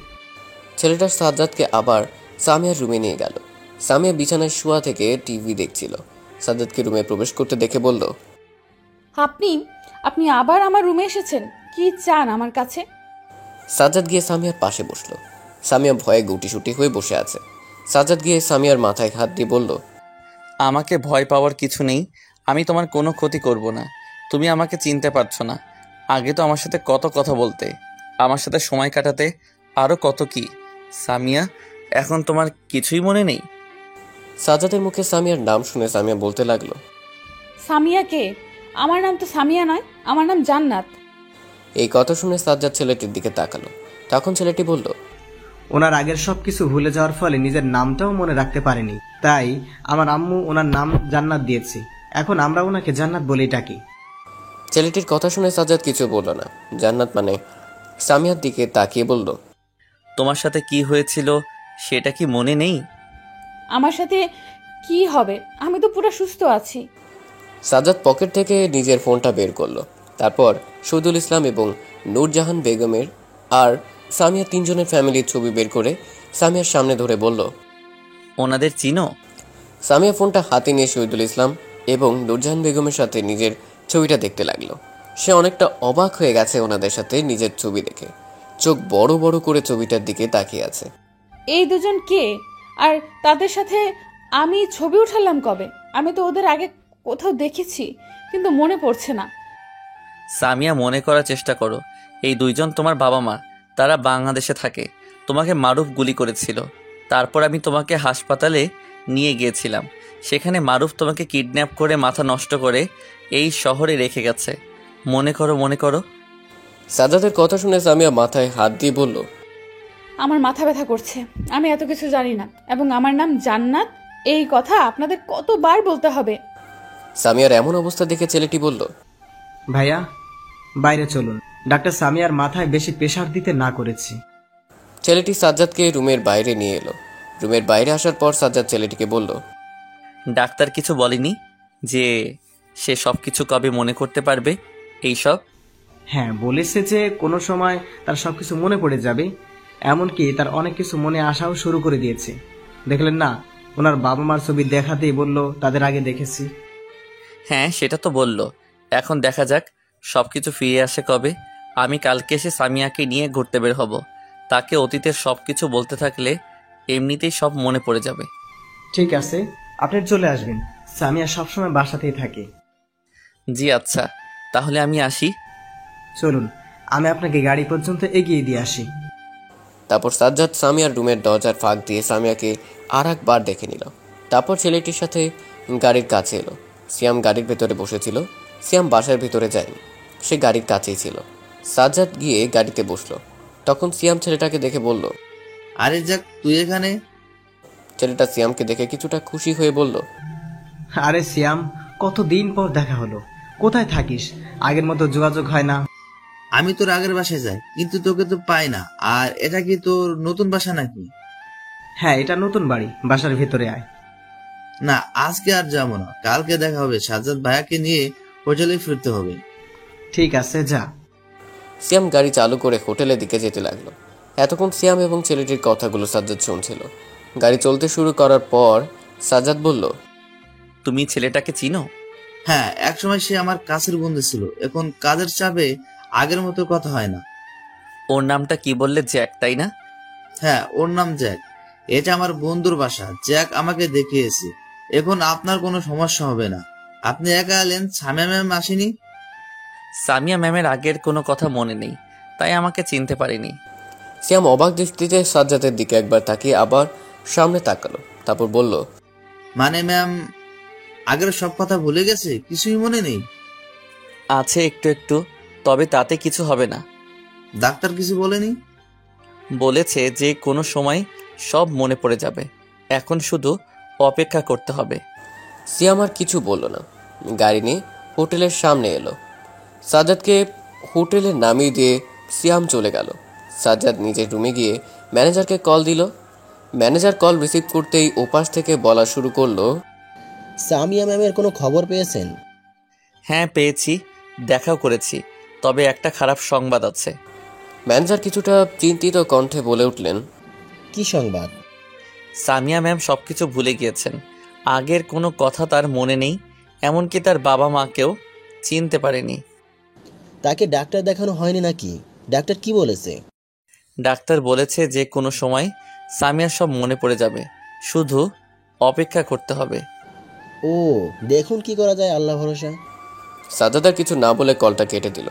ছেলেটা সাজ্জাদকে আবার সামিয়ার রুমে নিয়ে গেল। সামিয়া বিছানায় শোয়া থেকে টিভি দেখছিল। সাজ্জাদকে রুমে প্রবেশ করতে দেখে বলল, আপনি আপনি আবার আমার রুমে এসেছেন, কি চান আমার কাছে? সাজ্জাদ গিয়ে সামিয়ার পাশে বসলো। সামিয়া ভয়ে গুটিসুটি হয়ে বসে আছে। সাজ্জাদ গিয়ে সামিয়ার মাথায় হাত দিয়ে বলল, আমাকে ভয় পাওয়ার কিছু নেই, আমি তোমার কোনো ক্ষতি করব না। তুমি আমাকে চিনতে পারছো না, আগে তো আমার সাথে কত কথা বলতে, আমার সাথে সময় কাটাতে, আরও কত কি। সামিয়া, এখন তোমার কিছুই মনে নেই? সাজ্জাদের মুখে সামিয়ার নাম শুনে সামিয়া বলতে লাগলো, সামিয়া কে? আমার নাম তো সামিয়া নয়, আমার নাম জান্নাত। এই কথা শুনে সাজ্জাদ ছেলেটির দিকে তাকালো। তখন ছেলেটি বলল, ওনার আগের সবকিছু ভুলে যাওয়ার ফলে নিজের নামটাও মনে রাখতে পারেনি, তাই আমার আম্মু ওনার নাম জান্নাত দিয়েছে। এখন আমরা ওনাকে জান্নাত বলেই ডাকি। ছেলেটির কথা শুনে সাজ্জাদ কিছু বলল না। জান্নাত মানে সামিয়ার দিকে তাকিয়ে বলল, তোমার সাথে কি হয়েছিল সেটা কি মনে নেই? আমার সাথে কি হবে, আমি তো পুরো সুস্থ আছি। সাজ্জাদ পকেট থেকে নিজের ফোনটা বের করলো। তারপর শহীদুল ইসলাম এবং নূরজাহান বেগমের আর সামিয়া তিনজনের ফ্যামিলির ছবি বের করে সামিয়ার সামনে ধরে বলল, ওনাদের চিনো? সামিয়া ফোনটা হাতে নিয়ে শহীদুল ইসলাম এবং নূরজাহান বেগমের সাথে নিজের ছবিটা দেখতে লাগলো। সে অনেকটা অবাক হয়ে গেছে ওনাদের সাথে নিজের ছবি দেখে, চোখ বড় বড় করে ছবিটার দিকে তাকিয়ে আছে। এই দুজন কে? আর তাদের সাথে আমি ছবি উঠালাম কবে? আমি তো ওদের আগে কোথাও দেখেছি, কিন্তু মনে পড়ছে না। সামিয়া, মনে করার চেষ্টা করো। এই দুইজন তোমার বাবা মা, তারা বাংলাদেশে থাকে। তোমাকে মারুফ গুলি করেছিল, তারপর আমি তোমাকে হাসপাতালে নিয়ে গিয়েছিলাম। সেখানে মারুফ তোমাকে কিডন্যাপ করে মাথা নষ্ট করে এই শহরে রেখে গেছে। মনে করো, মনে করো। সাজ্জাদের কথা শুনে সামিয়া মাথায় হাত দিয়ে বলল, আমার মাথা ব্যথা করছে, আমি এত কিছু জানি না, এবং আমার নাম জান্নাত এই কথা আপনাদের কতবার বলতে হবে? সামিয়ার এমন অবস্থা দেখে ছেলেটি বলল, ভাইয়া বাইরে চলুন, ডাক্তার সামিয়ার মাথায় বেশি প্রেসার দিতে না করেছি। ছেলেটি সাজ্জাদকে রুমের বাইরে নিয়ে এলো। রুমের বাইরে আসার পর সাজ্জাদ ছেলেটিকে বলল, ডাক্তার কিছু বলেনি যে সে সব কিছু কবে মনে করতে পারবে এই সব? হ্যাঁ, বলেছে যে কোনো সময় তার সবকিছু মনে পড়ে যাবে, এমনকি তার অনেক কিছু মনে আসাও শুরু করে দিয়েছে। দেখলেন না, ওনার বাবা মার ছবি দেখাতেই বলল তাদের আগে দেখেছি। হ্যাঁ, সেটা তো বলল। এখন দেখা যাক সব কিছু ফিরে আসে কবে। আমি কালকে এসে সামিয়াকে নিয়ে ঘুরতে বের হব। তাকে অতীতের সব কিছু বলতে থাকলে এমনিতেই সব মনে পড়ে যাবে। ঠিক আছে, আপনি চলে আসবেন, সামিয়া সবসময় বাসাতেই থাকে। জি আচ্ছা, তাহলে আমি আসি। চলুন, আমি আপনাকে গাড়ি পর্যন্ত এগিয়ে দিয়ে আসি। তারপর সাজ্জাদ সামিয়ার রুমের দরজার ফাঁক দিয়ে সামিয়াকে আর একবার দেখে নিল। তারপর ছেলেটির সাথে গাড়ির কাছে এলো। সিয়াম গাড়ির ভেতরে বসেছিল। সিয়াম বাসার ভেতরে যায়নি, সে গাড়ির কাছেই ছিল। সাজ্জাদ গিয়ে গাড়িতে বসলো। তখন সিয়াম ছেলেটাকে দেখে বলল, আরে যাক, তুই এখানে? ছেলেটা সিয়ামকে দেখে কিছুটা খুশি হয়ে বলল, আরে সিয়াম, কতদিন পর দেখা হলো, কোথায় থাকিস? আগের মতো যোগাযোগ হয় না। আমি তোর আগের বাসায় যাই, কিন্তু তোকে তো পাই না। আর এটা কি তোর নতুন বাসা নাকি? হ্যাঁ, এটা নতুন বাড়ি, বাসার ভেতরে আয়। না, আজকে আর যাবো না, কালকে দেখা হবে। সাজ্জাদ ভাইয়াকে নিয়ে হোটেলে ফিরতে হবে। ঠিক আছে, যা। সিয়াম গাড়ি চালু করে হোটেলের দিকে যেতে লাগলো। এতক্ষণ সিয়াম এবং ছেলেটির কথাগুলো সাজ্জাদ শুনছিল। গাড়ি চলতে শুরু করার পর সাজ্জাদ বলল, তুমি ছেলেটাকে চিনো? হ্যাঁ, একসময় সে আমার কাছের বন্ধু ছিল, এখন কাজের চাপে আগের মতো কথা হয় না। ওর নামটা কি বললে? জ্যাক, তাই না? হ্যাঁ, ওর নাম জ্যাক। এটা আমার বন্ধুর বাসা, জ্যাক আমাকে দেখিয়েছে। এখন আপনার কোনো সমস্যা হবে না। আপনি একা এলেন, সামিয়া ম্যাম আসেনি? সামিয়া ম্যামের আগের কোনো কথা মনে নেই, তাই আমাকে চিনতে পারেনি। সিয়াম অবাক দৃষ্টিতে সাজ্জাদের দিকে একবার তাকিয়ে আবার সামনে তাকালো, তারপর বলল, মানে ম্যাম আগের সব কথা ভুলে গেছে, কিছুই মনে নেই? আছে একটু একটু, তবে তাতে কিছু হবে না। ডাক্তার কিছু বলেনি? বলেছে যে কোনো সময় সব মনে পড়ে যাবে, এখন শুধু অপেক্ষা করতে হবে। সিয়াম আর কিছু বলল না, গাড়ি নিয়ে হোটেলের সামনে এলো। সাজ্জাদকে হোটেলে নামিয়ে দিয়ে সিয়াম চলে গেল। সাজ্জাদ নিজের রুমে গিয়ে ম্যানেজারকে কল দিল। ম্যানেজার কল রিসিভ করতেই ওপাশ থেকে বলা শুরু করলো, সামিয়া ম্যামের কোনো খবর পেয়েছেন? হ্যাঁ পেয়েছি, দেখাও করেছি, তবে একটা খারাপ সংবাদ আছে। ম্যানেজার কিছুটা চিন্তিত কণ্ঠে বলে উঠলেন, কি সংবাদ? সামিয়া ম্যাম সবকিছু ভুলে গিয়েছেন, আগের কোনো কথা তার মনে নেই, এমনকি তার বাবা মাকেও চিনতে পারেনি। তাকে ডাক্তার দেখানো হয়নি নাকি? ডাক্তার কি বলেছে? ডাক্তার বলেছে যে কোনো সময় সামিয়ার সব মনে পড়ে যাবে, শুধু অপেক্ষা করতে হবে। ও, দেখুন কি করা যায়, আল্লাহ ভরসা। সাজ্জাদ আর কিছু না বলে কলটা কেটে দিল।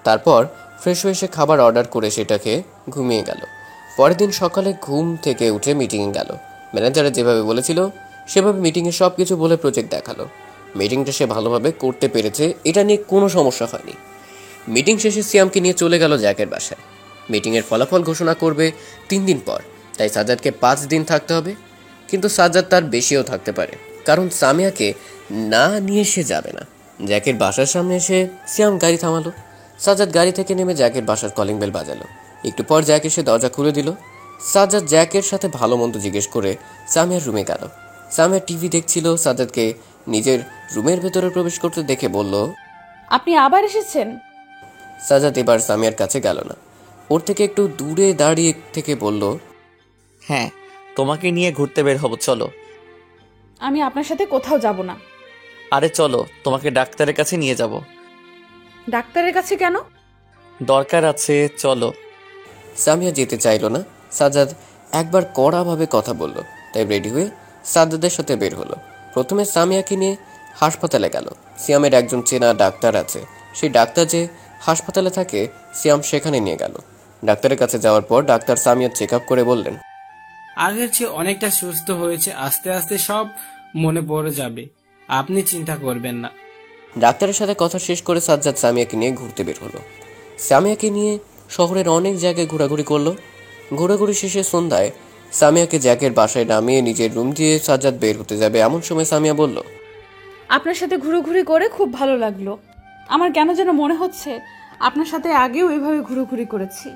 তারপর ফ্রেশ হয়ে এসে খাবার অর্ডার করে সেটা খেয়ে ঘুমিয়ে গেল। পরের দিন সকালে ঘুম থেকে উঠে মিটিংয়ে গেল। ম্যানেজারে যেভাবে বলেছিল সেভাবে মিটিংয়ে সব কিছু বলে প্রজেক্ট দেখালো। মিটিংটা সে ভালোভাবে করতে পেরেছে, এটা নিয়ে কোনো সমস্যা হয়নি। মিটিং শেষে সিয়ামকে নিয়ে চলে গেল জ্যাকের বাসায়। মিটিংয়ের ফলাফল ঘোষণা করবে 3 দিন পর, তাই সাজ্জাদকে 5 দিন থাকতে হবে। কিন্তু সাজ্জাদ তার বেশিও থাকতে পারে, কারণ সামিয়াকে না নিয়ে সে যাবে না। জ্যাকের বাসার সামনে এসে সিয়াম গাড়ি থামালো। সাজ্জাদ গাড়ি থেকে নেমে জ্যাকের বাসার কলিং বেল বাজালো। একটু পর জ্যাক এসে দরজা খুলে দিল। সাজ্জাদ জ্যাকের সাথে ভালো মন্দ জিজ্ঞেস করে সামিয়ার রুমে গেল। সামিয়া টিভি দেখছিল। সাজ্জাদকে নিজের রুমের ভেতরে প্রবেশ করতে দেখে বলল, আপনি আবার এসেছেন? সাজ্জাদ এবার সামিয়ার কাছে গেল না, ওর থেকে একটু দূরে দাঁড়িয়ে থেকে বলল, হ্যাঁ, তোমাকে নিয়ে ঘুরতে বের হব, চলো। আমি আপনার সাথে কোথাও যাব না। আরে চলো, তোমাকে ডাক্তারের কাছে নিয়ে যাব। ডাক্তারের কাছে কেন? দরকার আছে, চলো। সামিয়া যেতে চাইল না। সাজ্জাদ একবার কড়াভাবে কথা বলল, তাই রেডি হয়ে সাজ্জাদের সাথে বের হলো। প্রথমে সামিয়াকে নিয়ে হাসপাতালে গেল। সিয়ামের একজন চেনা ডাক্তার আছে, সেই ডাক্তার যে হাসপাতালে থাকে সিয়াম সেখানে নিয়ে গেল। ডাক্তারের কাছে যাওয়ার পর ডাক্তার সামিয়ার চেক আপ করে বললেন, আগের চেয়ে অনেকটা সুস্থ হয়েছে, আস্তে আস্তে সব মনে পড়ে যাবে, আপনি চিন্তা করবেন না। ডাক্তারের সাথে কথা শেষ করে সাজ্জাদ সামিয়াকে নিয়ে ঘুরতে বের হলো। সামিয়াকে নিয়ে শহরের অনেক জায়গায় ঘোরাঘুরি করলো। ঘোরাঘুরি শেষে সন্ধ্যায় সামিয়াকে জ্যাকের বাসায় নামিয়ে নিজের রুম দিয়ে সাজ্জাদ বের হতে যাবে, এমন সময় সামিয়া বলল, আপনার সাথে ঘুরোঘুরি করে খুব ভালো লাগলো। আমার কেন যেন মনে হচ্ছে আপনার সাথে আগেও এভাবে ঘুরোঘুরি করেছি।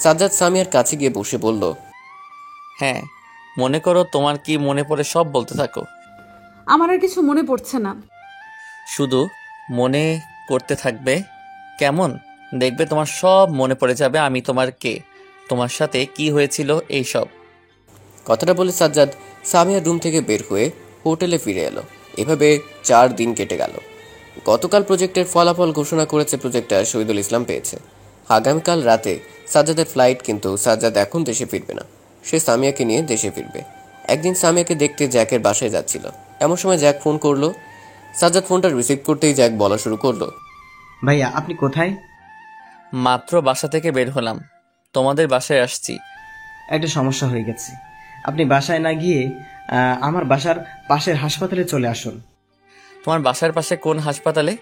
সাজ্জাদ সামিয়ার কাছে গিয়ে বসে বলল, হ্যাঁ, মনে করো তোমার কি মনে পড়ে সব বলতে থাকো। আমার আর কিছু মনে পড়ছে না। শুধু মনে করতে থাকবে, কেমন? দেখবে তোমার সব মনে পড়ে যাবে আমি তোমার কে, তোমার সাথে কি হয়েছিল, এই সব। কথাটা বলে সাজ্জাদ সামিয়ার রুম থেকে বের হয়ে হোটেলে ফিরে এলো। এভাবে 4 দিন কেটে গেল। গতকাল প্রজেক্টের ফলাফল ঘোষণা করেছে প্রজেক্টর শহীদুল ইসলাম পেয়েছে। আগামীকাল রাতে সাজ্জাদের ফ্লাইট, কিন্তু সাজ্জাদ এখন দেশে ফিরবে না, সে সামিয়াকে নিয়ে দেশে ফিরবে। একদিন সামিয়াকে দেখতে জ্যাকের বাসায় যাচ্ছিল, এমন সময় জ্যাক ফোন করলো। সাজ্জাদ ফোনটা রিসিভ করতেই জ্যাক বলা শুরু করলো, ভাইয়া আপনি কোথায়? মাত্র বাসা থেকে বের হলাম, তোমাদের বাসায় আসছি। একটা সমস্যা হয়ে গেছে, আপনি বাসায় না গিয়ে আমার বাসার পাশের হাসপাতালে চলে আসুন। তোমার বাসার পাশে কোন হাসপাতালে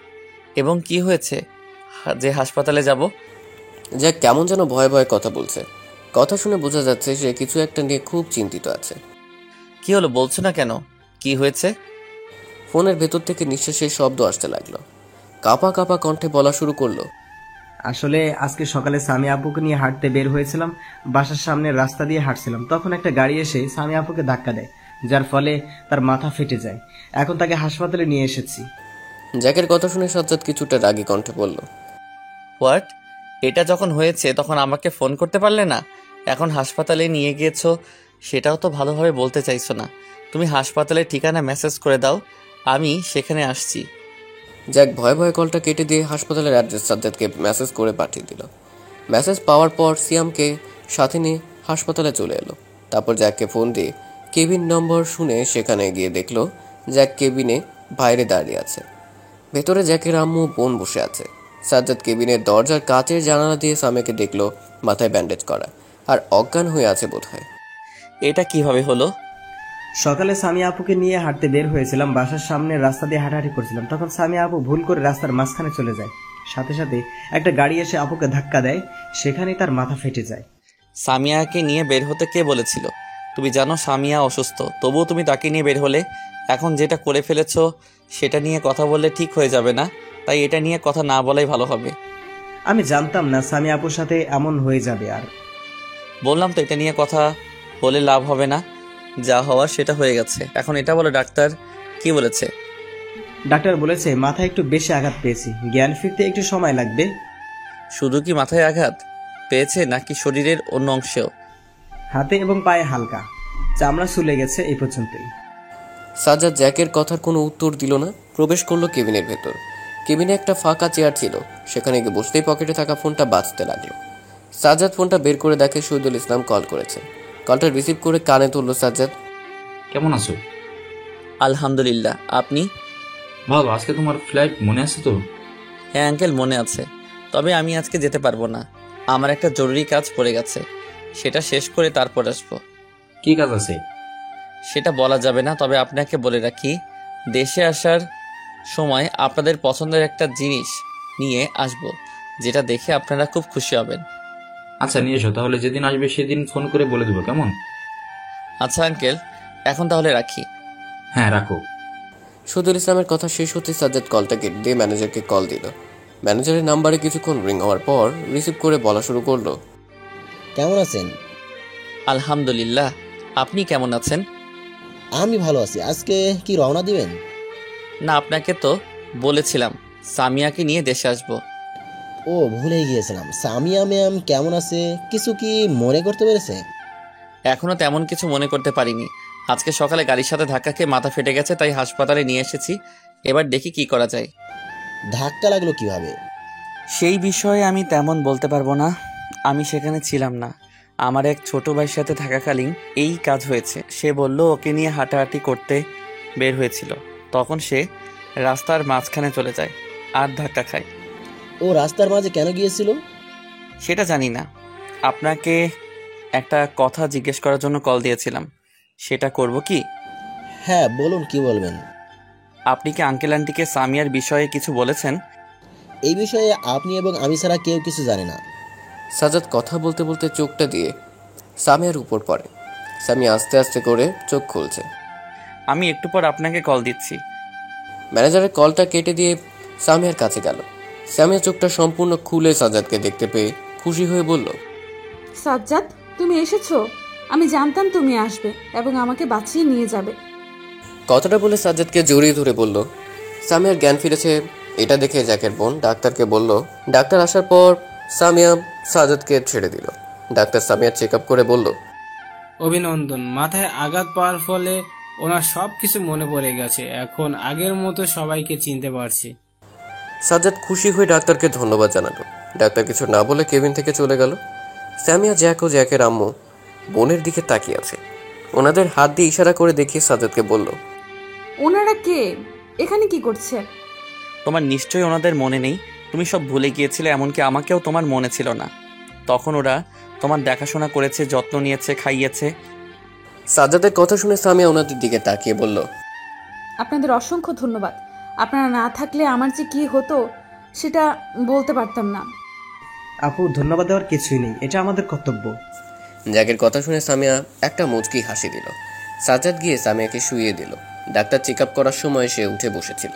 এবং কি হয়েছে যে হাসপাতালে যাব? জ্যাক কেমন যেন ভয়ে ভয়ে কথা বলছে। কথা শুনে বোঝা যাচ্ছে সে কিছু একটা নিয়ে খুব চিন্তিত আছে। কি হলো, বলছো না কেন, কি হয়েছে? ফোনের ভেতর থেকে নিঃশ্বাসের শব্দ আসতে লাগলো। কাঁপা কাঁপা কণ্ঠে বলা শুরু করলো, আসলে আজকে সকালে সামি আপুকে নিয়ে হাঁটতে বের হয়েছিলাম, বাসার সামনে রাস্তা দিয়ে হাঁটছিলাম, তখন একটা গাড়ি এসে সামি আপুকে ধাক্কা দেয়, যার ফলে তার মাথা ফেটে যায়। এখন তাকে হাসপাতালে নিয়ে এসেছি। জ্যাকের কথা শুনে সাজ্জাদ কিছুটা রাগী কণ্ঠে বলল, হোয়াট? এটা যখন হয়েছে তখন আমাকে ফোন করতে পারলে না? এখন হাসপাতালে নিয়ে গিয়েছো সেটাও তো ভালোভাবে বলতে চাইছো না। তুমি হাসপাতালের ঠিকানা মেসেজ করে দাও, আমি সেখানে আসছি। জ্যাক ভয়ে ভয়ে কলটা কেটে দিয়ে হাসপাতালের অ্যাড্রেস সাজ্জাদকে মেসেজ করে পাঠিয়ে দিল। মেসেজ পাওয়ার পর সিয়ামকে সাথে নিয়ে হাসপাতালে চলে এলো। তারপর জ্যাককে ফোন দিয়ে কেবিন নম্বর শুনে সেখানে গিয়ে দেখলো জ্যাক কেবিনে বাইরে দাঁড়িয়ে আছে। ভেতরে জ্যাকের আম্মু বোন বসে আছে। সাজ্জাদ কেবিনের দরজার কাচের জানালা দিয়ে সামিয়াকে দেখলো মাথায় ব্যান্ডেজ করা আর অজ্ঞান হয়ে আছে বোধহয়। এটা কিভাবে হলো? সকালে সামিয়া আপুকে নিয়ে হাঁটতে বের হয়েছিলাম, বাসার সামনে রাস্তা দিয়ে হাঁটাহাঁটি করছিলাম, তখন সামিয়া আপু ভুল করে রাস্তার মাঝখানে চলে যায়। সাথে সাথে একটা গাড়ি এসে আপুকে ধাক্কা দেয়, সেখানেই তার মাথা ফেটে যায়। সামিয়াকে নিয়ে বের হতে কে বলেছিল? তুমি জানো সামিয়া অসুস্থ, তবুও তুমি তাকে নিয়ে বের হলে। এখন যেটা করে ফেলেছো সেটা নিয়ে কথা বললে ঠিক হয়ে যাবে না, তাই এটা নিয়ে কথা না বলাই ভালো হবে। আমি জানতাম না সামিয়া আপুর সাথে এমন হয়ে যাবে। আর বললাম তো এটা নিয়ে কথা বলে লাভ হবে না, যা হওয়ার সেটা হয়ে গেছে। এখন এটা বলো ডাক্তার কি বলেছে? ডাক্তার বলেছে মাথায় একটু বেশি আঘাত পেয়েছি, জ্ঞান ফিরতে একটু সময় লাগবে। শুধু কি মাথায় আঘাত পেয়েছে নাকি শরীরের অন্য অংশেও? হাতে এবং পায়ে হালকা, চামড়া ছুলে গেছে, এই পর্যন্তই। সাজ্জাদ জ্যাকের কথার কোনো উত্তর দিল না, প্রবেশ করলো কেবিনের ভেতর। কেবিনে একটা ফাঁকা চেয়ার ছিল, সেখানে গিয়ে বসতেই পকেটে থাকা ফোনটা বাজতে লাগলো। সাজ্জাদ ফোনটা বের করে দেখে শহীদুল ইসলাম কল করেছে। কলটা রিসিভ করে কানে তুললো সাজ্জাদ। কেমন আছো? আলহামদুলিল্লাহ, আপনি? ভালো। আজকে তোমার ফ্লাইট মনে আছে তো? হ্যাঁ আঙ্কেল, মনে আছে, তবে আমি আজকে যেতে পারবো না। আমার একটা জরুরি কাজ পড়ে গেছে, সেটা শেষ করে তারপর আসবো। কি কাজ আছে? সেটা বলা যাবে না, তবে আপনাকে বলে রাখি, দেশে আসার সময় আপনাদের পছন্দের একটা জিনিস নিয়ে আসবো, যেটা দেখে আপনারা খুব খুশি হবেন। আচ্ছা নিয়ে এসো, তাহলে যেদিন আসবে সেদিন ফোন করে বলে দেবো, কেমন? আচ্ছা আঙ্কেল, এখন তাহলে রাখি। হ্যাঁ রাখো। শহীদুল ইসলামের কথা শেষ হতে সাজ্জাদ কলটা কেটে দিয়ে ম্যানেজারকে কল দিল। ম্যানেজারের নাম্বারে কিছুক্ষণ রিং হওয়ার পর রিসিভ করে বলা শুরু করলো। কেমন আছেন? আলহামদুলিল্লাহ, আপনি কেমন আছেন? আমি ভালো আছি। আজকে কি রওনা দিবেন? না, আপনাকে তো বলেছিলাম সামিয়াকে নিয়ে দেশে আসবো। ও, ভুলেই গিয়েছিলাম। সামিয়া ম্যাম কেমন আছে কিছু কি মনে করতে পেরেছে? এখনো তেমন কিছু মনে করতে পারিনি। আজকে সকালে গাড়ির সাথে ধাক্কা খেয়ে মাথা ফেটে গেছে, তাই হাসপাতালে নিয়ে এসেছি। এবার দেখি কি করা যায়। ধাক্কা লাগলো কিভাবে? সেই বিষয়ে আমি তেমন বলতে পারবো না, আমি সেখানে ছিলাম না। আমার এক ছোট ভাইয়ের সাথে থাকাকালীন এই কাজ হয়েছে। সে বলল ওকে নিয়ে হাঁটাহাঁটি করতে বের হয়েছিল, তখন সে রাস্তার মাঝখানে চলে যায় আর ধাক্কা খায়। ও রাস্তার মাঝে কেন গিয়েছিল? সেটা জানি না। আপনাকে একটা কথা জিজ্ঞেস করার জন্য কল দিয়েছিলাম, সেটা করব কি? হ্যাঁ বলুন, কি বলবেন? আপনি কি আঙ্কেল আন্টিকে সামিয়ার বিষয়ে কিছু বলেছেন? এই বিষয়ে আপনি এবং আমি ছাড়া কেউ কিছু জানে না। সাজ্জাদ কথা বলতে বলতে চোখটা দিয়ে সামিয়ার উপর পড়ে। সামিয়া আস্তে আস্তে করে চোখ খুলছে। আমি একটু পর আপনাকে কল দিচ্ছি। ম্যানেজারের কলটা কেটে দিয়ে সামিয়ার কাছে গেল। সামিয়া চোখটা সম্পূর্ণ খুলে সাজ্জাদকে দেখতে পেয়ে খুশি হয়ে বলল, সাজ্জাদ, তুমি এসেছো। আমি জানতাম তুমি আসবে এবং আমাকে বাঁচিয়ে নিয়ে যাবে। কথাটা বলে সাজ্জাদকে জড়িয়ে ধরে বলল। সামিয়ার জ্ঞান ফিরেছে এটা দেখে জ্যাকের বোন ডাক্তারকে বলল। ডাক্তার আসার পর সামিয়া সাজ্জাদকে ছেড়ে দিল। ডাক্তার সামিয়ার চেক আপ করে বলল, অভিনন্দন। মাথায় আঘাত পাওয়ার ফলে ওনার সব কিছু মনে পড়ে গেছে, এখন আগের মতো সবাইকে চিনতে পারছি। সাজ্জাদ খুশি হয়ে ডাক্তারকে ধন্যবাদ জানালো। ডাক্তার কিছু না বলে কেবিন থেকে চলে গেল। সামিয়া, জ্যাক ও জ্যাকের আম্মু বোনের দিকে তাকিয়ে আছে। ওনাদের হাত দিয়ে ইশারা করে দেখিয়ে সাজ্জাদকে বলল, ওনারা কে? এখানে কি করছে? তোমার নিশ্চয়ই ওনাদের মনে নেই, তুমি সব ভুলে গিয়েছিলে। এমনকি আমাকেও তোমার মনে ছিল না। তখন ওরা তোমার দেখাশোনা করেছে, যত্ন নিয়েছে, খাইয়েছে। সাজ্জাদের কথা শুনে সামিয়া ওনাদের দিকে তাকিয়ে বলল, আপনাদের অসংখ্য ধন্যবাদ। আপনারা না থাকলে আমার যে কি হতো সেটা বলতে পারতাম না। আপু, ধন্যবাদ দেওয়ার কিছুই নেই, এটা আমাদের কর্তব্য। জ্যাকের কথা শুনে সামিয়া একটা মুচকি হাসি দিল। সাজ্জাদ গিয়ে সামিয়াকে শুইয়ে দিল। ডাক্তার চেক আপ করার সময় সে উঠে বসেছিল।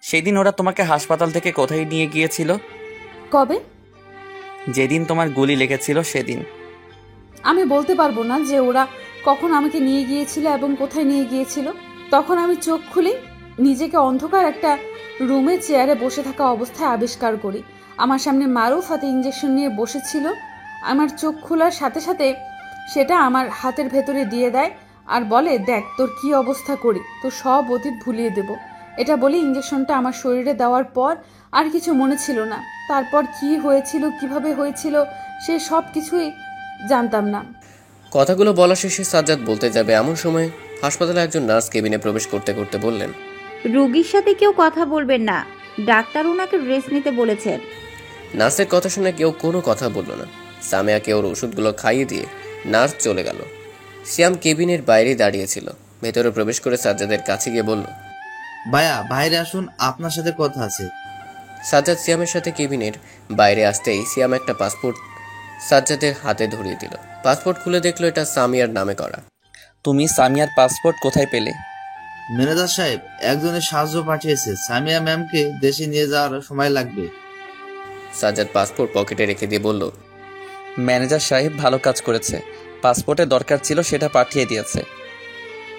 সেদিন ওরা তোমাকে হাসপাতাল থেকে কোথায় নিয়ে গিয়েছিল? কবে? যেদিন তোমার গুলি লেগেছিল সেদিন। আমি বলতে পারবো না যে ওরা কখন আমাকে নিয়ে গিয়েছিল এবং কোথায় নিয়ে গিয়েছিল। তখন আমি চোখ খুলি, নিজেকে অন্ধকার একটা রুমে চেয়ারে বসে থাকা অবস্থায় আবিষ্কার করি। আমার সামনে মারুফ হাতে ইঞ্জেকশন নিয়ে বসেছিল। আমার চোখ খোলার সাথে সাথে সেটা আমার হাতের ভেতরে দিয়ে দেয় আর বলে, দেখ তোর কি অবস্থা করি, তোর সব অতীত ভুলিয়ে দেব। এটা বলে ইঞ্জেকশনটা আমার শরীরে দেওয়ার পর আর কিছু মনে ছিল না। তারপর কি হয়েছিল, কিভাবে হয়েছিল, সে সব কিছুই জানতাম না। কথাগুলো বলা শেষে সাজ্জাদ বলতে যাবে এমন সময় হাসপাতালে একজন নার্স কেবিনে প্রবেশ করতে করতে বললেন, রোগীর সাথে কেউ কথা বলবেন না, ডাক্তার ওনাকে রেস্ট নিতে বলেছেন। নার্সের কথা শুনে কেউ কোনো কথা বলল না। সামিয়াকে ওর ওষুধগুলো খাইয়ে দিয়ে নার্স চলে গেল। সিয়াম কেবিনের বাইরে দাঁড়িয়েছিল। ভেতরে প্রবেশ করে সাজ্জাদের কাছে গিয়ে বলল, ভাইয়া বাইরে আসুন, আপনার সাথে কথা আছে। সাজ্জাদ সিয়ামের সাথে কেবিনের বাইরে আসতেই সিয়াম একটা পাসপোর্ট সাজ্জাদের হাতে ধরিয়ে দিল। পাসপোর্ট খুলে দেখলো এটা সামিয়ার নামে করা। তুমি সামিয়ার পাসপোর্ট কোথায় পেলে? ম্যানেজার সাহেব একজনের সাহায্য পাঠিয়েছে, সামিয়া ম্যামকে দেশে নিয়ে যাওয়ার সময় লাগবে। সাজ্জাদ পাসপোর্ট পকেটে রেখে দিয়ে বলল, ম্যানেজার সাহেব ভালো কাজ করেছে, পাসপোর্টের দরকার ছিল সেটা পাঠিয়ে দিয়েছে।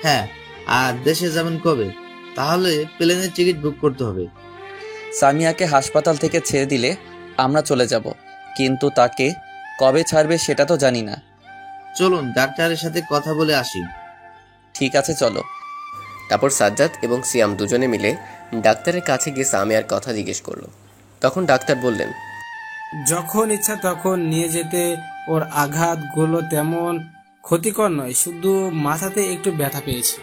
হ্যাঁ, আর দেশে যাবেন কবে? তাহলে প্লেনের টিকিট বুক করতে হবে। সামিয়াকে হাসপাতাল থেকে ছেড়ে দিলে আমরা চলে যাব, কিন্তু তাকে কবে ছাড়বে সেটা তো জানি না। চলুন ডাক্তারের সাথে কথা বলে আসি। ঠিক আছে, চলো। তারপর সাজ্জাদ এবং সিয়াম দুজনে মিলে ডাক্তারের কাছে গিয়ে সামিয়ার কথা জিজ্ঞেস করলো। তখন ডাক্তার বললেন, যখন ইচ্ছা তখন নিয়ে যেতে, ওর আঘাতগুলো তেমন ক্ষতিকর নয়, শুধু মাথাতে একটু ব্যথা পেয়েছে।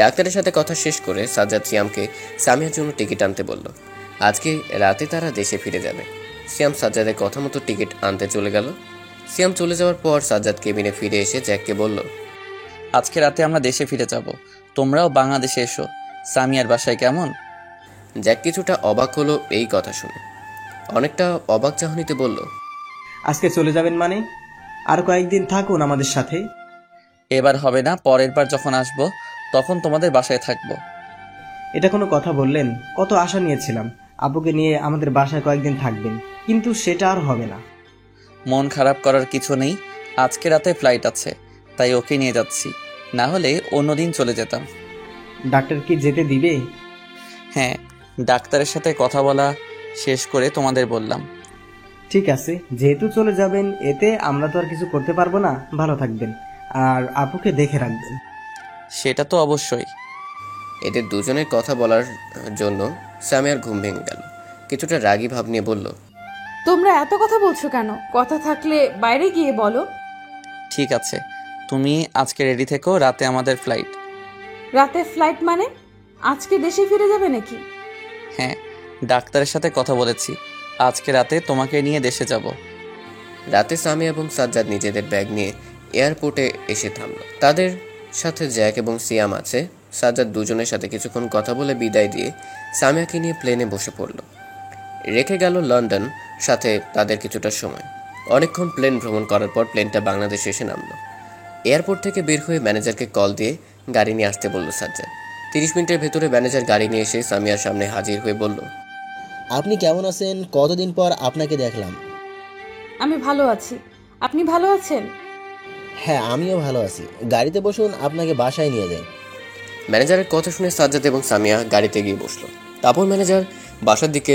ডাক্তারের সাথে কথা শেষ করে সাজ্জাদ সিয়ামকে সামিয়ার জন্য টিকিট আনতে বলল। আজকে রাতে তারা দেশে ফিরে যাবে। সিয়াম সাজ্জাদের কথা মতো টিকিট আনতে চলে গেল। সিয়াম চলে যাওয়ার পর সাজ্জাদ কেবিনে ফিরে এসে জ্যাককে বলল, আজকে রাতে আমরা দেশে ফিরে যাব, তোমরাও বাংলাদেশে এসো। সামিয়ার বাসায় কেমন? জ্যাক কিছুটা অবাক হলো এই কথা শুনে। অনেকটা অবাক চাহনিতে বলল, আজকে চলে যাবেন মানে? আর কয়েকদিন থাকুন আমাদের সাথে। এবার হবে না, পরের বার যখন আসবো তখন তোমাদের বাসায় থাকবো। এটা কোনো কথা বললেন? কত আশা নিয়েছিলাম আব্বুকে নিয়ে আমাদের বাসায় কয়েকদিন থাকবেন, কিন্তু সেটা আর হবে না। মন খারাপ করার কিছু নেই, আজকে রাতে ফ্লাইট আছে, তাই ওকে নিয়ে যাচ্ছি, না হলে অন্যদিন চলে যেতাম। ডাক্তার কি যেতে দিবে? হ্যাঁ, ডাক্তারের সাথে কথা বলা শেষ করে তোমাদের বললাম। ঠিক আছে, যেহেতু চলে যাবেন এতে আমরা তো আর কিছু করতে পারবো না। ভালো থাকবেন আর আপুকে দেখে রাখবেন। সেটা তো অবশ্যই। এদের দুজনের কথা বলার জন্য সামিয়ার ঘুম ভেঙে গেল। কিছুটা রাগী ভাব নিয়ে বলল, তোমরা এত কথা বলছো কেন? কথা থাকলে বাইরে গিয়ে বলো। ঠিক আছে, তুমি আজকে রেডি থেকো, রাতে আমাদের ফ্লাইট। রাতে ফ্লাইট মানে? আজকে দেশে ফিরে যাবে নাকি? হ্যাঁ, ডাক্তারের সাথে কথা বলেছি, আজকে রাতে তোমাকে নিয়ে দেশে যাব। রাতে সামিয়া এবং সাজ্জাদ নিজেদের ব্যাগ নিয়ে এয়ারপোর্টে এসে থামল। তাদের সাথে জ্যাক এবং সিয়াম আছে। সাজ্জাদ দুজনের সাথে কিছুক্ষণ কথা বলে বিদায় দিয়ে সামিয়াকে নিয়ে প্লেনে বসে পড়ল। রেখে গেল লন্ডন সাথে তাদের কিছুটা সময়। অনেকক্ষণ প্লেন ভ্রমণ করার পর প্লেনটা বাংলাদেশে এসে নামলো। এয়ারপোর্ট থেকে বের হয়ে ম্যানেজারকে কল দিয়ে গাড়ি নিয়ে আসতে বলল সাজ্জাদ। 30 মিনিটের ভেতরে ম্যানেজার গাড়ি নিয়ে এসে সামিয়ার সামনে হাজির হয়ে বলল, আপনি কেমন আছেন? কতদিন পর আপনাকে দেখলাম। আমি ভালো আছি, আপনি ভালো আছেন? হ্যাঁ, আমিও ভালো আছি। গাড়িতে বসুন, আপনাকে বাসায় নিয়ে যাই। ম্যানেজারের কথা শুনে সাজ্জাদ এবং সামিয়া গাড়িতে গিয়ে বসলো। তারপর ম্যানেজার বাসার দিকে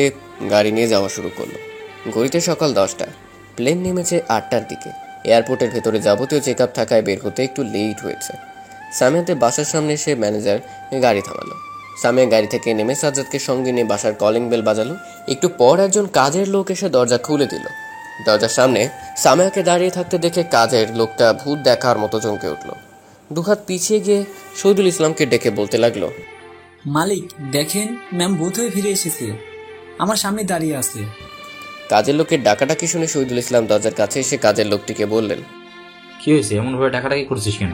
গাড়ি নিয়ে যাওয়া শুরু করলো। ঘড়িতে সকাল 10টা, প্লেন নেমেছে 8টার দিকে। এয়ারপোর্টের ভেতরে যাবতীয় চেক আপ থাকায় বের হতে একটু লেট হয়েছে। সামিয়াদের বাসার সামনে এসে ম্যানেজার গাড়ি থামালো। সামিয়া গাড়ি থেকে নেমে সাজ্জাদকে সঙ্গে নিয়ে বাসার কলিং বেল বাজালো। একটু পর একজন কাজের লোক এসে দরজা খুলে দিল। দরজার সামনে সামিয়াকে দাঁড়িয়ে থাকতে দেখে কাজের লোকটা ভূত দেখার মতো চমকে উঠল। দুহাত পিছিয়ে গিয়ে শহীদুল ইসলামকে ডেকে বলতে লাগলো, মালিক দেখেন, ম্যাম ভূত হয়ে ফিরে এসেছে, আমার সামনে দাঁড়িয়ে আছে। কাজের লোকের ডাকাডাকি শুনে শহীদুল ইসলাম দরজার কাছে এসে কাজের লোকটিকে বললেন, কি হয়েছে, এমন ভাবে ডাকাডাকি করছিস কেন?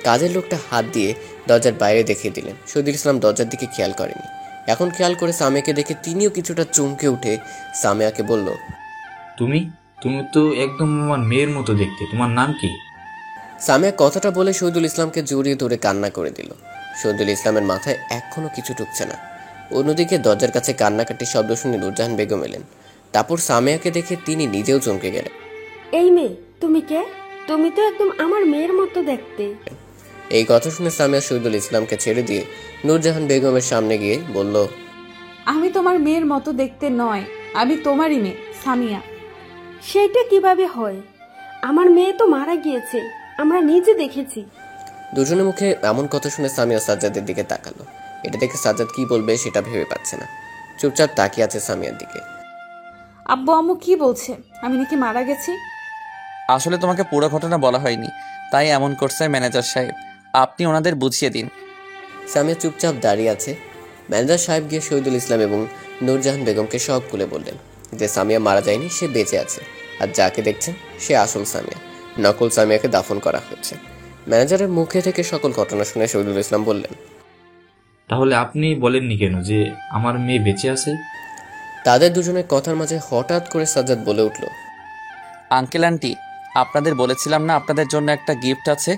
কাজের লোকটা হাত দিয়ে দরজার বাইরে দেখিয়ে দিলেন। শহীদুল ইসলাম দরজার দিকে খেয়াল করেনি। এখন খেয়াল করে সামিয়াকে দেখে তিনিও কিছুটা চমকে উঠে সামিয়াকে বলল, তুমি তুমি তো একদম আমার মেয়ের মতো দেখতে, তোমার নাম কি? সামিয়া কথাটা বলে শহীদুল ইসলামকে জড়িয়ে ধরে কান্না করে দিল। শহীদুল ইসলামের মাথায় এখনো কিছু ঢুকছে না। অন্যদিকে দরজার কাছে কান্নাকাটির শব্দ শুনে নূরজাহান বেগম এলেন। তারপর সামিয়াকে দেখে তিনি নিজেও চমকে গেলেন। এই মেয়ে, তুমি কে? তুমি তো একদম আমার মেয়ের মতো দেখতে। এই কথা শুনে সামিয়া শহীদুল ইসলামকে ছেড়ে দিয়ে নূরজাহান বেগমের সামনে গিয়ে বলল, আমি তোমার মেয়ের মতো দেখতে নয়, আমি তোমারই মেয়ে সামিয়া। সেইটা কিভাবে হয়? আমার মেয়ে তো মারা গিয়েছে, আমরা নিজে দেখেছি। দুজনের মুখে এমন কথা শুনে সামিয়া সাজ্জাদের দিকে তাকালো। এটা দেখে সাজ্জাদ কি বলবে সেটা ভেবে পাচ্ছে না। চুপচাপ তাকিয়ে আছে সামিয়ার দিকে। আব্বু আম্মু কি বলছে, আমি নাকি মারা গেছি? আসলে তোমাকে পুরো ঘটনা বলা হয়নি, তাই এমন করছে ম্যানেজার সাহেব, আপনি ওনাদের বুঝিয়ে দিন। সামিয়া চুপচাপ দাঁড়িয়ে আছে। ম্যানেজার সাহেব গিয়ে শহীদুল ইসলাম এবং নূরজাহান বেগমকে সব খুলে বললেন। যে সামিয়া মারা যায়নি, সে বেঁচে আছে। আর যাকে দেখছেন সে আসল সামিয়া, নকল সামিয়াকে দাফন করা হয়েছে। ম্যানেজারের মুখে থেকে সকল ঘটনা শুনে শহীদুল ইসলাম বললেন, তাহলে আপনি বলেননি কেন যে আমার মেয়ে বেঁচে আছে? তাদের দুজনের কথার মাঝে হঠাৎ করে সাজ্জাদ বলে উঠল, আঙ্কেল আন্টি, আপনাদের বলেছিলাম না আপনাদের জন্য একটা গিফট আছে,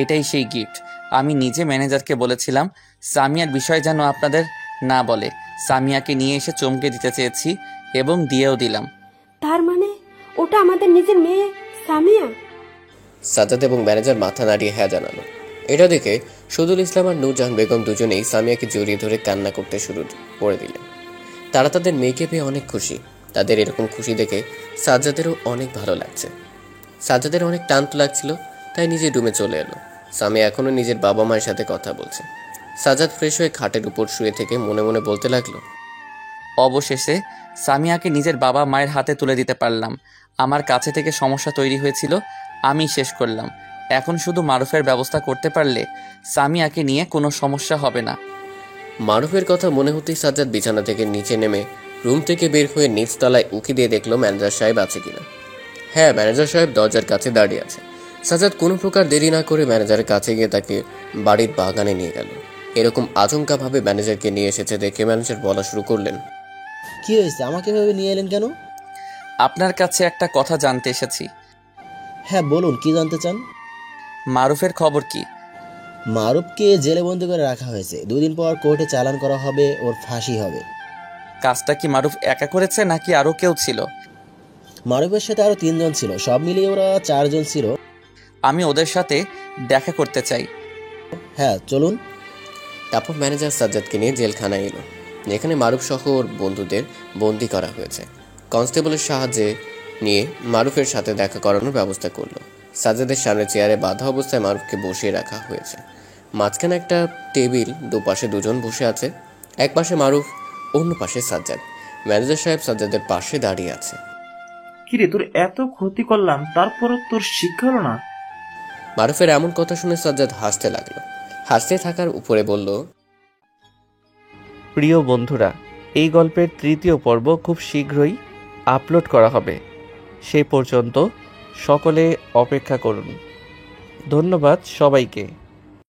এটাই সেই গিফট। আমি নিজে ম্যানেজারকে বলেছিলাম সামিয়ার বিষয় যেন আপনাদের না বলে। সামিয়াকে নিয়ে এসে চমকে দিতে চেয়েছি এবং দিয়েও দিলাম। তার মানে ওটা আমাদের নিজের মেয়ে সামিয়া? সাজ্জাদ এবং ম্যানেজার মাথা নাড়িয়ে হ্যাঁ জানালো। এটা দেখে শহীদুল ইসলাম আর নূরজাহান বেগম দুজনেই সামিয়াকে জড়িয়ে ধরে কান্না করতে শুরু করে দিলেন। তারা তাদের মেয়েকে পেয়ে অনেক খুশি। তাদের এরকম খুশি দেখে সাজ্জাদেরও অনেক ভালো লাগছে। সাজ্জাদের অনেক টান্ত লাগছিল, তাই নিজের রুমে চলে এলো। সামিয়া এখনো নিজের বাবা মায়ের সাথে কথা বলছে। সাজ্জাদ ফ্রেশ হয়ে খাটের উপর শুয়ে থেকে মনে মনে বলতে লাগলো, অবশেষে সামিয়াকে নিজের বাবা মায়ের হাতে তুলে দিতে পারলাম। আমার কাছে থেকে সমস্যা তৈরি হয়েছিল, আমি শেষ করলাম। এখন শুধু মারুফের ব্যবস্থা করতে পারলে সামিয়াকে নিয়ে কোনো সমস্যা হবে না। মারুফের কথা মনে হতেই সাজ্জাদ বিছানা থেকে নিচে নেমে রুম থেকে বের হয়ে নিচতলায় উকি দিয়ে দেখলো ম্যানেজার সাহেব আছে কিনা। হ্যাঁ, ম্যানেজার সাহেব দরজার কাছে দাঁড়িয়ে আছে। সাজ্জাদ কোনো প্রকার দেরি না করে ম্যানেজারের কাছে গিয়ে তাকে বাড়ির বাগানে নিয়ে গেল। এরকম আচমকাভাবে ম্যানেজারকে নিয়ে এসেছে দেখে ম্যানেজার বলা শুরু করলেন, কি হয়েছে, আমাকে ভেবে নিয়ে এলেন কেন? আপনার কাছে একটা কথা জানতে এসেছি। হ্যাঁ বলুন, কি জানতে চান? মারুফের খবর কি? মারুফকে জেলে বন্দি করে রাখা হয়েছে। 2 দিন পর কোর্টে চালান করা হবে, ওর ফাঁসি হবে। কাজটা কি মারুফ একা করেছে নাকি আরো কেউ ছিল? মারুফের সাথে আরো 3 জন ছিল, সব মিলিয়ে ওরা 4 জন ছিল। আমি ওদের সাথে দেখা করতে চাই। হ্যাঁ চলুন। তারপর ম্যানেজার সাজ্জাদকে নিয়ে জেলখানায় এলো, যেখানে মারুফ সহ ওর বন্ধুদের বন্দি করা হয়েছে। কনস্টেবলের সাহায্যে নিয়ে মারুফের সাথে দেখা করানোর ব্যবস্থা করলো। সাজ্জাদের সামনে চেয়ারে বাঁধা অবস্থায় মারুফকে বসিয়ে রাখা হয়েছে। মাঝখানে একটা টেবিল, দুপাশে 2 জন বসে আছে। এক পাশে মারুফ, অন্য পাশে সাজ্জাদ। ম্যানেজার সাহেব সাজ্জাদের পাশে দাঁড়িয়ে আছে। কিরে, তোর এত ক্ষতি করলাম, তারপরও তোর শিক্ষা হলো না? মারুফের এমন কথা শুনে সাজ্জাদ হাসতে লাগলো। হাসতে থাকার উপরে বলল, প্রিয় বন্ধুরা, এই গল্পের 3য় পর্ব খুব শীঘ্রই আপলোড করা হবে। সেই পর্যন্ত সকলে অপেক্ষা করুন। ধন্যবাদ সবাইকে।